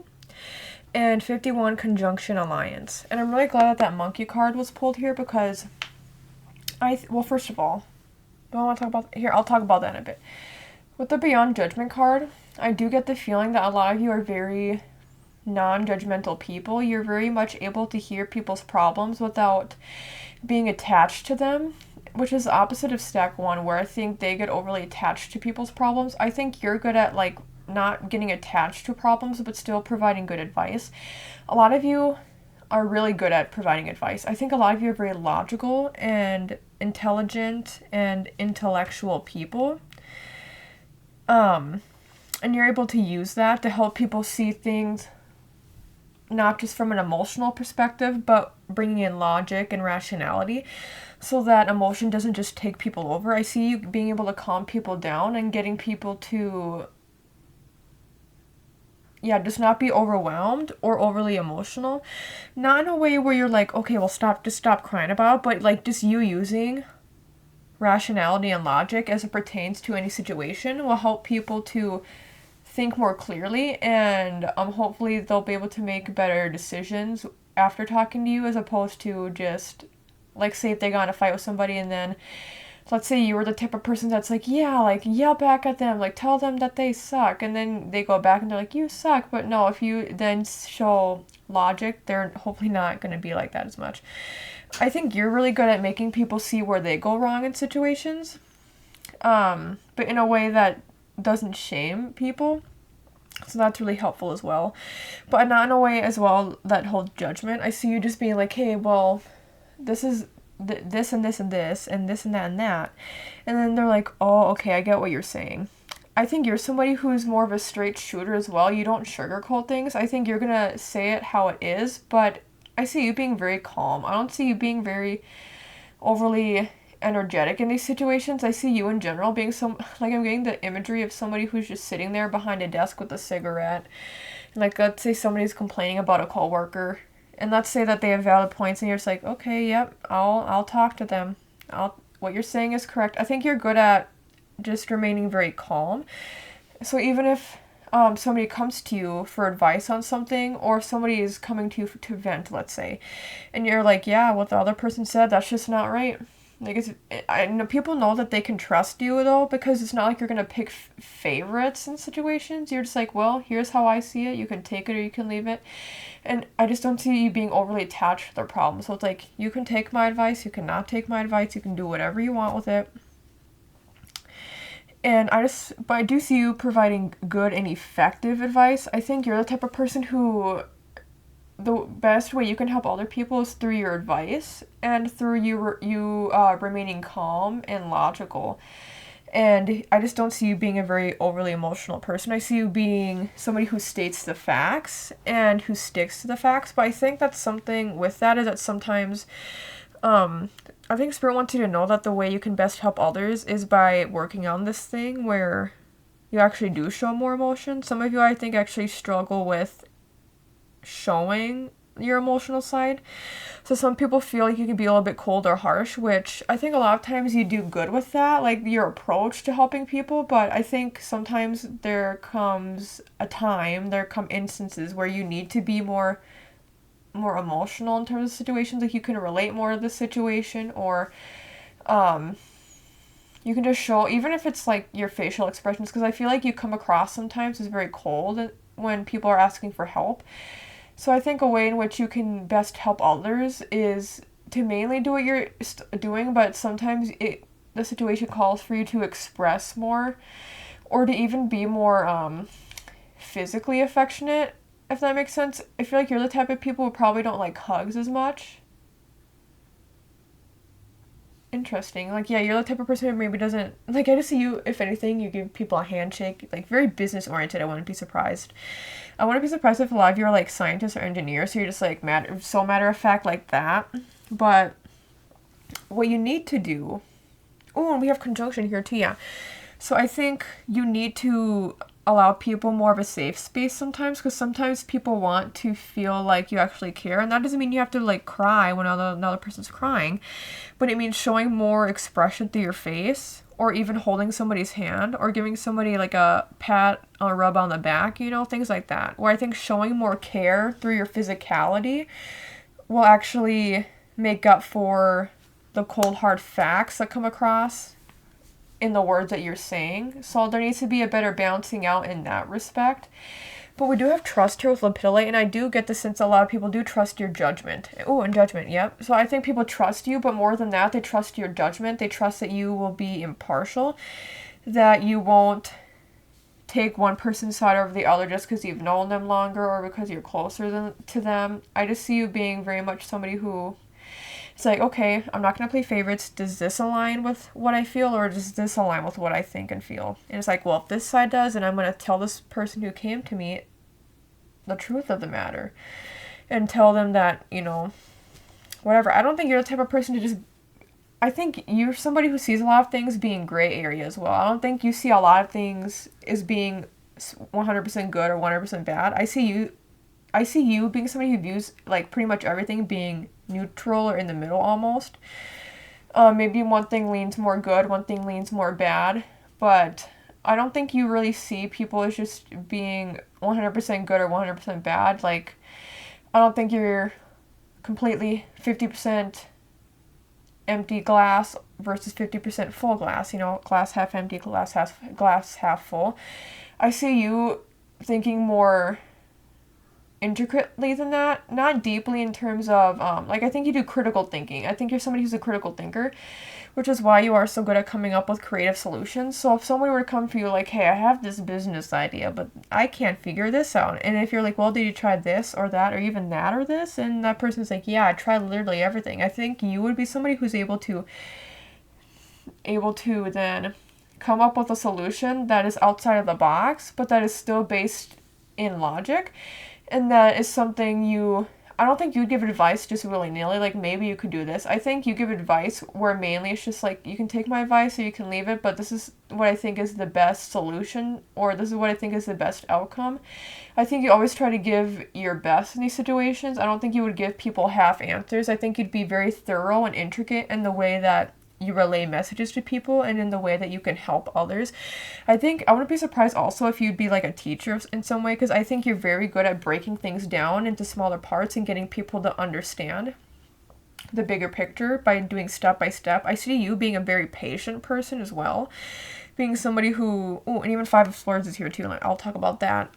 And 51, Conjunction Alliance. And I'm really glad that Monkey card was pulled here because well, first of all, do I want to talk about, here, I'll talk about that in a bit. With the Beyond Judgment card, I do get the feeling that a lot of you are very non-judgmental people. You're very much able to hear people's problems without being attached to them, which is the opposite of stack 1, where I think they get overly attached to people's problems. I think you're good at not getting attached to problems but still providing good advice. A lot of you are really good at providing advice. I think a lot of you are very logical and intelligent and intellectual people. And you're able to use that to help people see things not just from an emotional perspective, but bringing in logic and rationality so that emotion doesn't just take people over. I see you being able to calm people down and getting people to, yeah, just not be overwhelmed or overly emotional. Not in a way where you're like, okay, well, just stop crying about it, but like just you using rationality and logic as it pertains to any situation will help people to think more clearly, and hopefully they'll be able to make better decisions after talking to you, as opposed to just, like, say if they got in a fight with somebody and then, let's say you were the type of person that's like, yeah, like, yell back at them, like, tell them that they suck, and then they go back and they're like, you suck. But no, if you then show logic, they're hopefully not going to be like that as much. I think you're really good at making people see where they go wrong in situations, but in a way that doesn't shame people. So that's really helpful as well. But not in a way as well that holds judgment. I see you just being like, hey, well, this is this and this and this and this and that and that. And then they're like, oh, okay, I get what you're saying. I think you're somebody who's more of a straight shooter as well. You don't sugarcoat things. I think you're going to say it how it is. But I see you being very calm. I don't see you being very overly energetic in these situations. I see you in general being like, I'm getting the imagery of somebody who's just sitting there behind a desk with a cigarette. Like, let's say somebody's complaining about a coworker, and let's say that they have valid points, and you're just like, okay, yep, I'll talk to them. What you're saying is correct. I think you're good at just remaining very calm. So even if somebody comes to you for advice on something, or somebody is coming to you to vent, let's say, and you're like, yeah, what the other person said, that's just not right. Like, I know people know that they can trust you, though, because it's not like you're going to pick favorites in situations. You're just like, well, here's how I see it. You can take it or you can leave it. And I just don't see you being overly attached to their problem. So it's like, you can take my advice, you cannot take my advice, you can do whatever you want with it. And but I do see you providing good and effective advice. I think you're the type of person who, the best way you can help other people is through your advice and through you remaining calm and logical. And I just don't see you being a very overly emotional person. I see you being somebody who states the facts and who sticks to the facts. But I think that's something with that is that sometimes, I think Spirit wants you to know that the way you can best help others is by working on this thing where you actually do show more emotion. Some of you, I think, actually struggle with showing your emotional side. So some people feel like you can be a little bit cold or harsh, which I think a lot of times you do good with that, like your approach to helping people. But I think sometimes there come instances where you need to be more emotional in terms of situations. Like, you can relate more to the situation, or you can just show, even if it's like your facial expressions, because I feel like you come across sometimes as very cold when people are asking for help. So I think a way in which you can best help others is to mainly do what you're doing, but sometimes the situation calls for you to express more, or to even be more physically affectionate, if that makes sense. I feel like you're the type of people who probably don't like hugs as much. Interesting. Like, yeah, you're the type of person who maybe doesn't, like, I just see you, if anything, you give people a handshake, like, very business oriented. I wouldn't be surprised. I wouldn't be surprised if a lot of you are, like, scientists or engineers, so you're just, like, so matter of fact like that. But what you need to do, oh, and we have conjunction here too, yeah. So I think you need to allow people more of a safe space sometimes, because sometimes people want to feel like you actually care, and that doesn't mean you have to, like, cry when another person's crying, but it means showing more expression through your face, or even holding somebody's hand, or giving somebody, like, a pat or a rub on the back, things like that, where I think showing more care through your physicality will actually make up for the cold hard facts that come across in the words that you're saying. So there needs to be a better balancing out in that respect. But we do have trust here with Lepidolite, and I do get the sense a lot of people do trust your judgment. Oh, and judgment, yep. So I think people trust you, but more than that, they trust your judgment. They trust that you will be impartial, that you won't take one person's side over the other just because you've known them longer or because you're closer to them. I just see you being very much somebody who, It's like, okay, I'm not going to play favorites. Does this align with what I feel, or does this align with what I think and feel? And it's like, well, if this side does, then I'm going to tell this person who came to me the truth of the matter and tell them that, you know, whatever. I don't think you're the type of person to just... I think you're somebody who sees a lot of things being gray area as well. I don't think you see a lot of things as being 100% good or 100% bad. I see you being somebody who views, like, pretty much everything being neutral or in the middle almost. Maybe one thing leans more good, one thing leans more bad, but I don't think you really see people as just being 100% good or 100% bad. Like, I don't think you're completely 50% empty glass versus 50% full glass, you know, glass half empty, glass half full. I see you thinking more intricately than that, not deeply in terms of, like, I think you do critical thinking. I think you're somebody who's a critical thinker, which is why you are so good at coming up with creative solutions. So if somebody were to come for you like, hey, I have this business idea, but I can't figure this out. And if you're like, well, did you try this or that or even that or this? And that person's like, yeah, I tried literally everything. I think you would be somebody who's able to then come up with a solution that is outside of the box, but that is still based in logic. And that is something I don't think you'd give advice just willy-nilly, like, maybe you could do this. I think you give advice where mainly it's just like, you can take my advice or you can leave it, but this is what I think is the best solution, or this is what I think is the best outcome. I think you always try to give your best in these situations. I don't think you would give people half answers. I think you'd be very thorough and intricate in the way that you relay messages to people and in the way that you can help others. I think I wouldn't be surprised also if you'd be like a teacher in some way, because I think you're very good at breaking things down into smaller parts and getting people to understand the bigger picture by doing step by step. I see you being a very patient person as well, being somebody who, and even Five of Swords is here too. Like, I'll talk about that.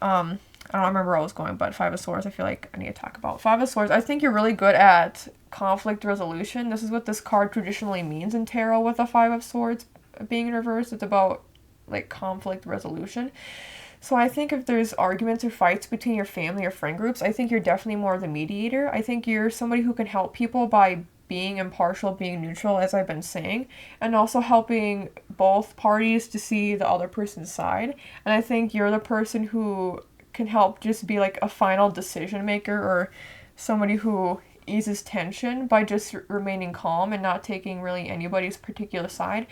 I don't remember where I was going, but Five of Swords, I feel like I need to talk about. Five of Swords, I think you're really good at conflict resolution. This is what this card traditionally means in tarot with the Five of Swords being in reverse. It's about, like, conflict resolution. So I think if there's arguments or fights between your family or friend groups, I think you're definitely more of the mediator. I think you're somebody who can help people by being impartial, being neutral, as I've been saying, and also helping both parties to see the other person's side. And I think you're the person who can help just be like a final decision maker, or somebody who eases tension by just remaining calm and not taking really anybody's particular side.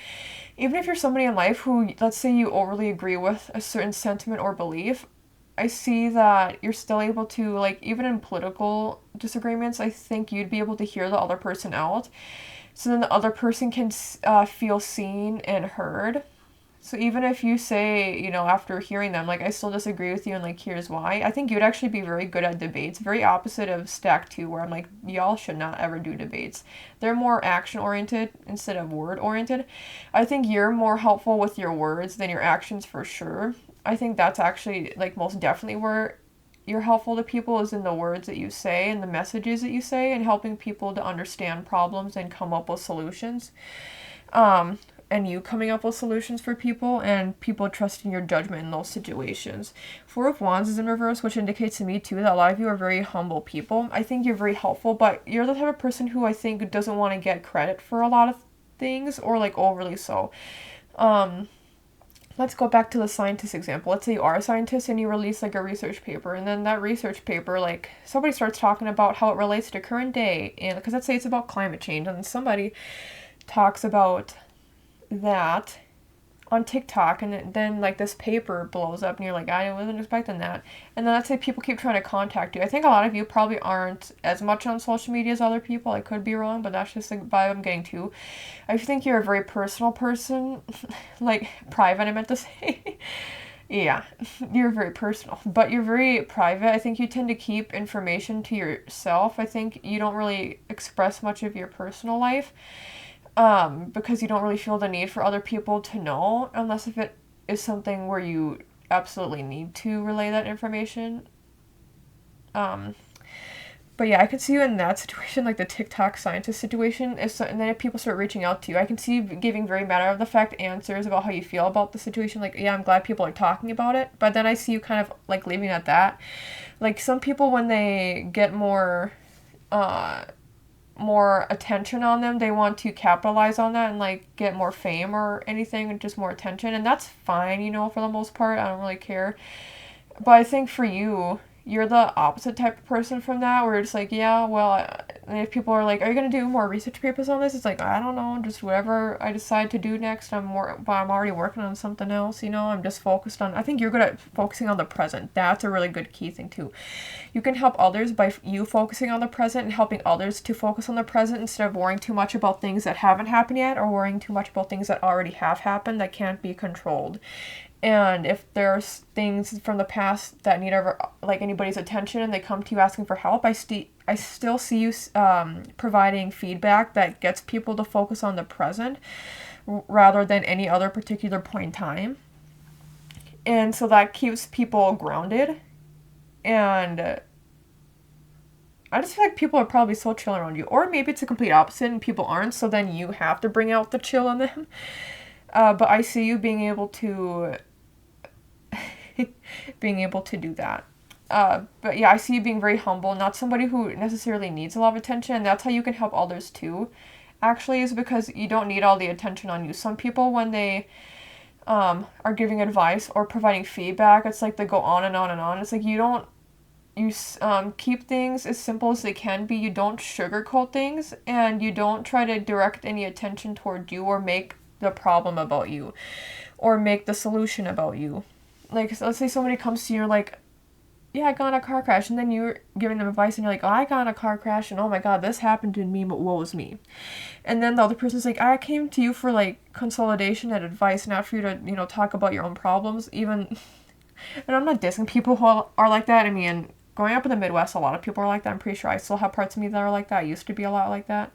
Even if you're somebody in life who, let's say you overly agree with a certain sentiment or belief, I see that you're still able to, like, even in political disagreements, I think you'd be able to hear the other person out. So then the other person can feel seen and heard. So even if you say, you know, after hearing them, like, I still disagree with you and, like, here's why, I think you'd actually be very good at debates. Very opposite of Stack 2, where I'm like, y'all should not ever do debates. They're more action-oriented instead of word-oriented. I think you're more helpful with your words than your actions for sure. I think that's actually, like, most definitely where you're helpful to people, is in the words that you say and the messages that you say, and helping people to understand problems and come up with solutions. And you coming up with solutions for people, and people trusting your judgment in those situations. Four of Wands is in reverse, which indicates to me too that a lot of you are very humble people. I think you're very helpful, but you're the type of person who I think doesn't want to get credit for a lot of things, or, like, overly so. Let's go back to the scientist example. Let's say you are a scientist and you release, like, a research paper, and then that research paper, like, somebody starts talking about how it relates to current day, and because let's say it's about climate change, and somebody talks about that on TikTok, and then, like, this paper blows up and you're like, I wasn't expecting that. And then let's say people keep trying to contact you. I think a lot of you probably aren't as much on social media as other people. I could be wrong, but that's just the vibe I'm getting too. I think you're a very personal person. Like, private, I meant to say. Yeah, you're very personal, but you're very private. I think you tend to keep information to yourself. I think you don't really express much of your personal life. Because you don't really feel the need for other people to know, unless if it is something where you absolutely need to relay that information. But yeah, I can see you in that situation, like the TikTok scientist situation, and then if people start reaching out to you, I can see you giving very matter of the fact answers about how you feel about the situation, like, yeah, I'm glad people are talking about it, but then I see you kind of, like, leaving it at that. Like, some people, when they get more, more attention on them. They want to capitalize on that and like get more fame or anything, just more attention. And that's fine, you know, for the most part. I don't really care. But I think for you, you're the opposite type of person from that, where it's like, yeah, well, and if people are like, are you going to do more research papers on this? It's like, I don't know, just whatever I decide to do next. I'm already working on something else, you know, I'm just focused on, I think you're good at focusing on the present. That's a really good key thing too. You can help others by you focusing on the present and helping others to focus on the present instead of worrying too much about things that haven't happened yet or worrying too much about things that already have happened that can't be controlled. And if there's things from the past that need like anybody's attention and they come to you asking for help, I still see you providing feedback that gets people to focus on the present rather than any other particular point in time. And so that keeps people grounded. And I just feel like people are probably so chill around you. Or maybe it's a complete opposite and people aren't, so then you have to bring out the chill in them. But I see you being able to do that. But yeah, I see you being very humble, not somebody who necessarily needs a lot of attention, and that's how you can help others too, actually, is because you don't need all the attention on you. Some people, when they are giving advice or providing feedback, it's like they go on and on and on. It's like you keep things as simple as they can be. You don't sugarcoat things, and you don't try to direct any attention toward you or make the problem about you or make the solution about you. Like, let's say somebody comes to you and you're like, yeah, I got in a car crash, and then you're giving them advice and you're like, oh, I got in a car crash and oh my god, this happened to me, but woe is me. And then the other person's like, I came to you for like consolidation and advice, not for you to, you know, talk about your own problems. Even, and I'm not dissing people who are like that. I mean, growing up in the Midwest, a lot of people are like that. I'm pretty sure I still have parts of me that are like that. I used to be a lot like that.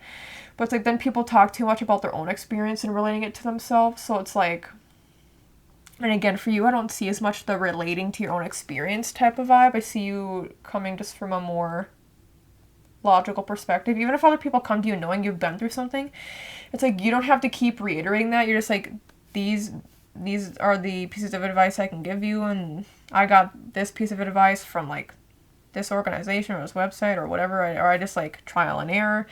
But it's like then people talk too much about their own experience and relating it to themselves. So it's like, and again, for you, I don't see as much the relating to your own experience type of vibe. I see you coming just from a more logical perspective. Even if other people come to you knowing you've been through something, it's like you don't have to keep reiterating that. You're just like, these are the pieces of advice I can give you, and I got this piece of advice from like this organization or this website or whatever, or I just like trial and error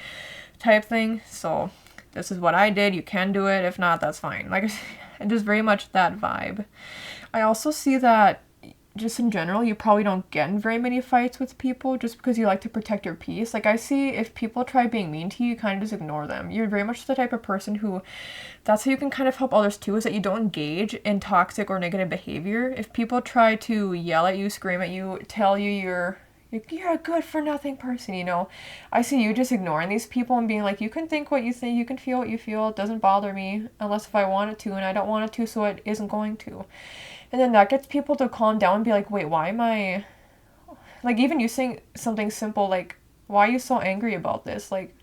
type thing. So this is what I did. You can do it. If not, that's fine. Like, just very much that vibe. I also see that just in general, you probably don't get in very many fights with people just because you like to protect your peace. Like, I see if people try being mean to you, you kind of just ignore them. You're very much the type of person who, that's how you can kind of help others too, is that you don't engage in toxic or negative behavior. If people try to yell at you, scream at you, tell you you're a good for nothing person, you know, I see you just ignoring these people and being like, you can think what you think, you can feel what you feel, it doesn't bother me unless if I want it to, and I don't want it to, so it isn't going to. And then that gets people to calm down and be like, wait, why am I, like, even you saying something simple like, why are you so angry about this? Like,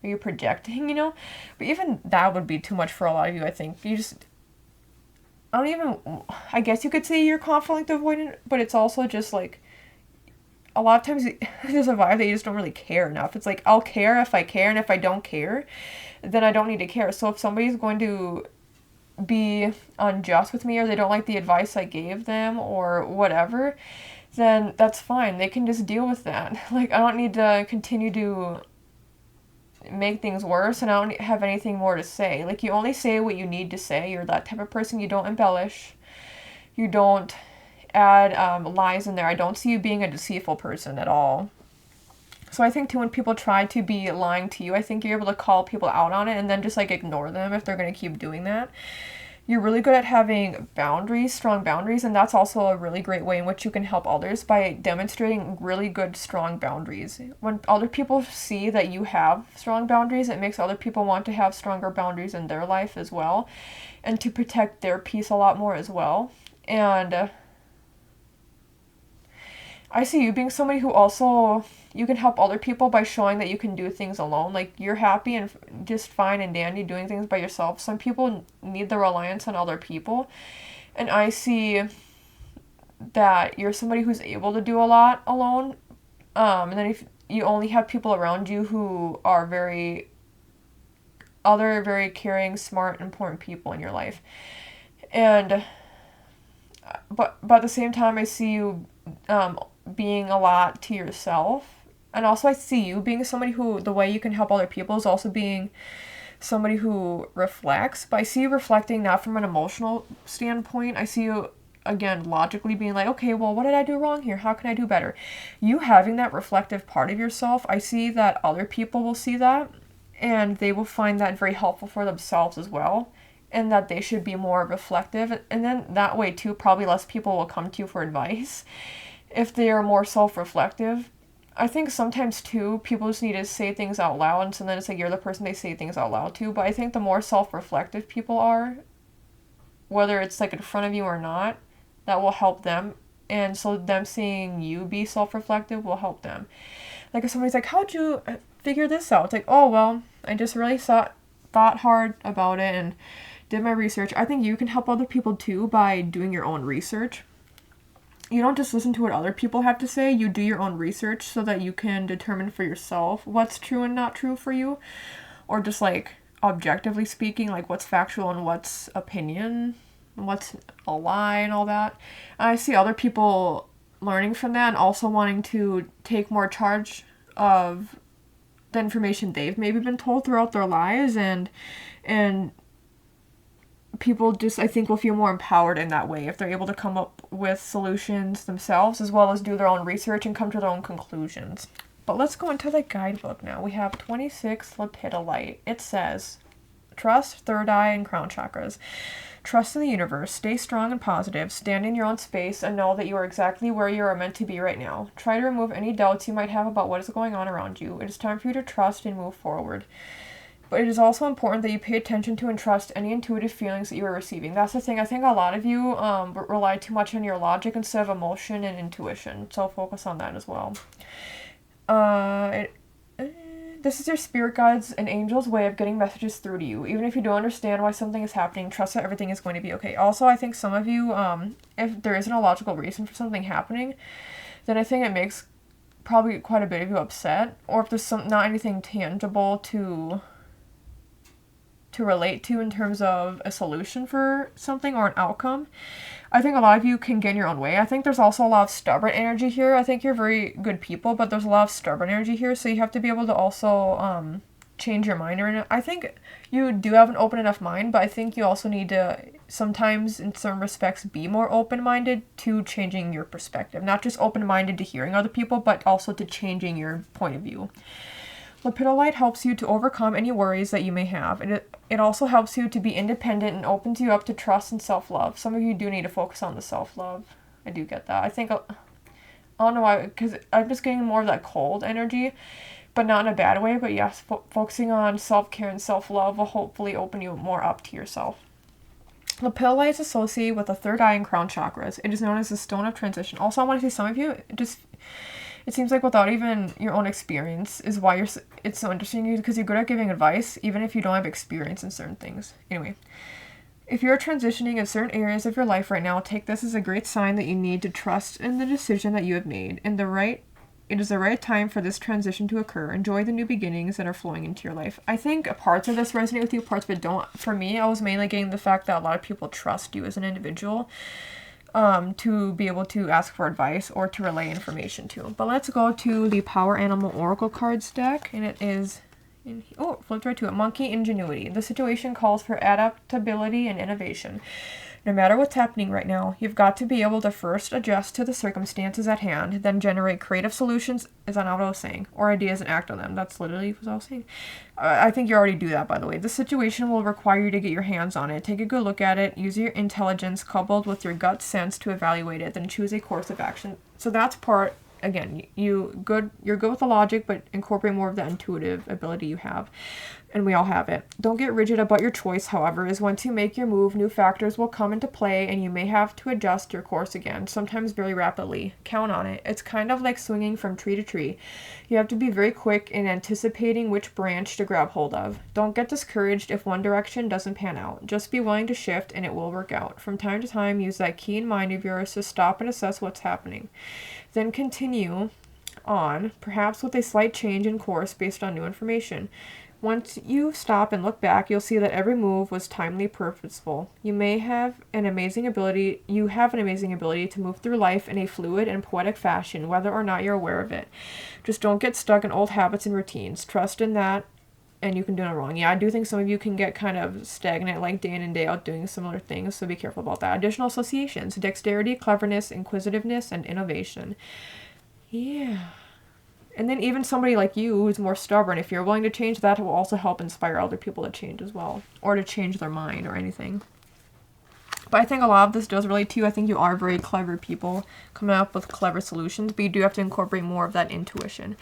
are you projecting, you know? But even that would be too much for a lot of you, I think. You just, I guess you could say you're conflict avoidant, but it's also just like, a lot of times there's a vibe that you just don't really care enough. It's like, I'll care if I care, and if I don't care, then I don't need to care. So if somebody's going to be unjust with me, or they don't like the advice I gave them, or whatever, then that's fine. They can just deal with that. Like, I don't need to continue to make things worse, and I don't have anything more to say. Like, you only say what you need to say. You're that type of person. You don't embellish. You don't add lies in there. I don't see you being a deceitful person at all. So I think too, when people try to be lying to you, I think you're able to call people out on it and then just like ignore them if they're going to keep doing that. You're really good at having boundaries, strong boundaries, and that's also a really great way in which you can help others by demonstrating really good, strong boundaries. When other people see that you have strong boundaries, it makes other people want to have stronger boundaries in their life as well, and to protect their peace a lot more as well. And I see you being somebody who also, you can help other people by showing that you can do things alone. Like, you're happy and just fine and dandy doing things by yourself. Some people need the reliance on other people. And I see that you're somebody who's able to do a lot alone. And then if you only have people around you who are very caring, smart, important people in your life. And, but at the same time, I see you, being a lot to yourself, And also I see you being somebody who, the way you can help other people is also being somebody who reflects. But I see you reflecting not from an emotional standpoint. I see you, again, logically being like, okay, well, what did I do wrong here? How can I do better? You having that reflective part of yourself, I see that other people will see that, and they will find that very helpful for themselves as well, and that they should be more reflective. And then that way, too, probably less people will come to you for advice if they are more self-reflective. I think sometimes, too, people just need to say things out loud, and so then it's like you're the person they say things out loud to. But I think the more self-reflective people are, whether it's like in front of you or not, that will help them. And so them seeing you be self-reflective will help them. Like if somebody's like, how'd you figure this out? It's like, oh, well, I just really thought hard about it and did my research. I think you can help other people, too, by doing your own research. You don't just listen to what other people have to say, you do your own research so that you can determine for yourself what's true and not true for you. Or just like objectively speaking, like what's factual and what's opinion, and what's a lie and all that. And I see other people learning from that and also wanting to take more charge of the information they've maybe been told throughout their lives, and people just, I think, will feel more empowered in that way if they're able to come up with solutions themselves as well as do their own research and come to their own conclusions. But let's go into the guidebook now. We have 26 Lepidolite. It says, trust, third eye, and crown chakras. Trust in the universe. Stay strong and positive. Stand in your own space and know that you are exactly where you are meant to be right now. Try to remove any doubts you might have about what is going on around you. It is time for you to trust and move forward. But it is also important that you pay attention to and trust any intuitive feelings that you are receiving. That's the thing. I think a lot of you rely too much on your logic instead of emotion and intuition. So focus on that as well. This is your spirit guides and angels' way of getting messages through to you. Even if you don't understand why something is happening, trust that everything is going to be okay. Also, I think some of you, if there isn't a logical reason for something happening, then I think it makes probably quite a bit of you upset. Or if there's not anything tangible to relate to in terms of a solution for something or an outcome, I think a lot of you can get in your own way. I think there's also a lot of stubborn energy here. I think you're very good people, but there's a lot of stubborn energy here, so you have to be able to also change your mind. I think you do have an open enough mind, but I think you also need to sometimes, in some respects, be more open-minded to changing your perspective. Not just open-minded to hearing other people, but also to changing your point of view. Lepidolite helps you to overcome any worries that you may have. It also helps you to be independent and opens you up to trust and self-love. Some of you do need to focus on the self-love. I do get that. I think, I don't know why, because I'm just getting more of that cold energy, but not in a bad way. But yes, focusing on self-care and self-love will hopefully open you more up to yourself. Lepidolite is associated with the third eye and crown chakras. It is known as the stone of transition. Also, I want to say some of you, it seems like without even your own experience is why it's so interesting to you, because you're good at giving advice, even if you don't have experience in certain things. Anyway, if you're transitioning in certain areas of your life right now, take this as a great sign that you need to trust in the decision that you have made. It is the right time for this transition to occur. Enjoy the new beginnings that are flowing into your life. I think parts of this resonate with you, parts of it don't. For me, I was mainly getting the fact that a lot of people trust you as an individual, to be able to ask for advice or to relay information to. But let's go to the Power Animal Oracle cards deck, and it is, flipped right to it, Monkey Ingenuity. The situation calls for adaptability and innovation. No matter what's happening right now, you've got to be able to first adjust to the circumstances at hand, then generate creative solutions, is that not what I was saying? Or ideas and act on them. That's literally what I was saying. I think you already do that, by the way. The situation will require you to get your hands on it. Take a good look at it. Use your intelligence coupled with your gut sense to evaluate it. Then choose a course of action. So that's part, again, you're good with the logic, but incorporate more of the intuitive ability you have. And we all have it. Don't get rigid about your choice, however, as once you make your move, new factors will come into play and you may have to adjust your course again, sometimes very rapidly. Count on it. It's kind of like swinging from tree to tree. You have to be very quick in anticipating which branch to grab hold of. Don't get discouraged if one direction doesn't pan out. Just be willing to shift and it will work out. From time to time, use that keen mind of yours to stop and assess what's happening. Then continue on, perhaps with a slight change in course based on new information. Once you stop and look back, you'll see that every move was timely, purposeful. You have an amazing ability to move through life in a fluid and poetic fashion, whether or not you're aware of it. Just don't get stuck in old habits and routines. Trust in that, and you can do no wrong. Yeah, I do think some of you can get kind of stagnant, like day in and day out doing similar things, so be careful about that. Additional associations: dexterity, cleverness, inquisitiveness, and innovation. Yeah. And then even somebody like you who's more stubborn, if you're willing to change, that will also help inspire other people to change as well, or to change their mind or anything. But I think a lot of this does relate to you. I think you are very clever people coming up with clever solutions, but you do have to incorporate more of that intuition.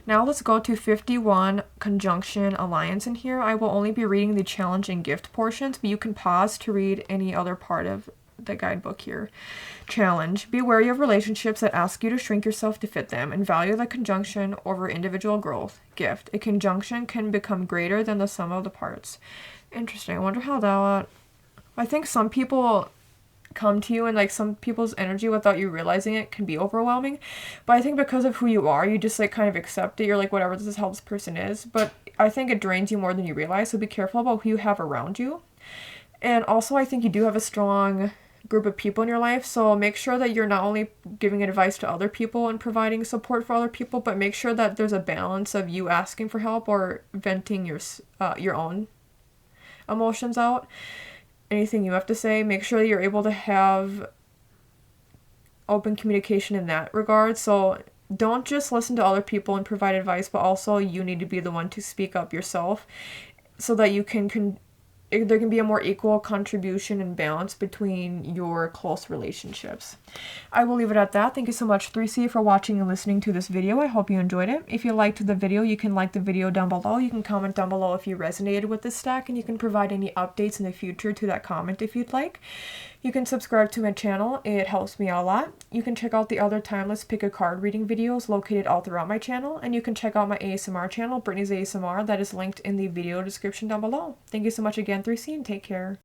Now let's go to 51, Conjunction Alliance in here. I will only be reading the challenge and gift portions, but you can pause to read any other part of the guidebook here. Challenge: be wary of relationships that ask you to shrink yourself to fit them, and value the conjunction over individual growth. Gift: a conjunction can become greater than the sum of the parts. Interesting. I wonder how that... I think some people come to you, and like some people's energy without you realizing it can be overwhelming, but I think because of who you are, you just like kind of accept it. You're like, whatever, this is how this person is. But I think it drains you more than you realize, so be careful about who you have around you. And also I think you do have a strong group of people in your life, so make sure that you're not only giving advice to other people and providing support for other people, but make sure that there's a balance of you asking for help or venting your own emotions out. Anything you have to say, make sure that you're able to have open communication in that regard. So don't just listen to other people and provide advice, but also you need to be the one to speak up yourself, so that you can there can be a more equal contribution and balance between your close relationships. I will leave it at that. Thank you so much, 3C, for watching and listening to this video. I hope you enjoyed it. If you liked the video, you can like the video down below. You can comment down below if you resonated with this stack, and you can provide any updates in the future to that comment if you'd like. You can subscribe to my channel. It helps me out a lot. You can check out the other timeless pick a card reading videos located all throughout my channel, and you can check out my ASMR channel, Brittney's ASMR, that is linked in the video description down below. Thank you so much again, 3C, and take care.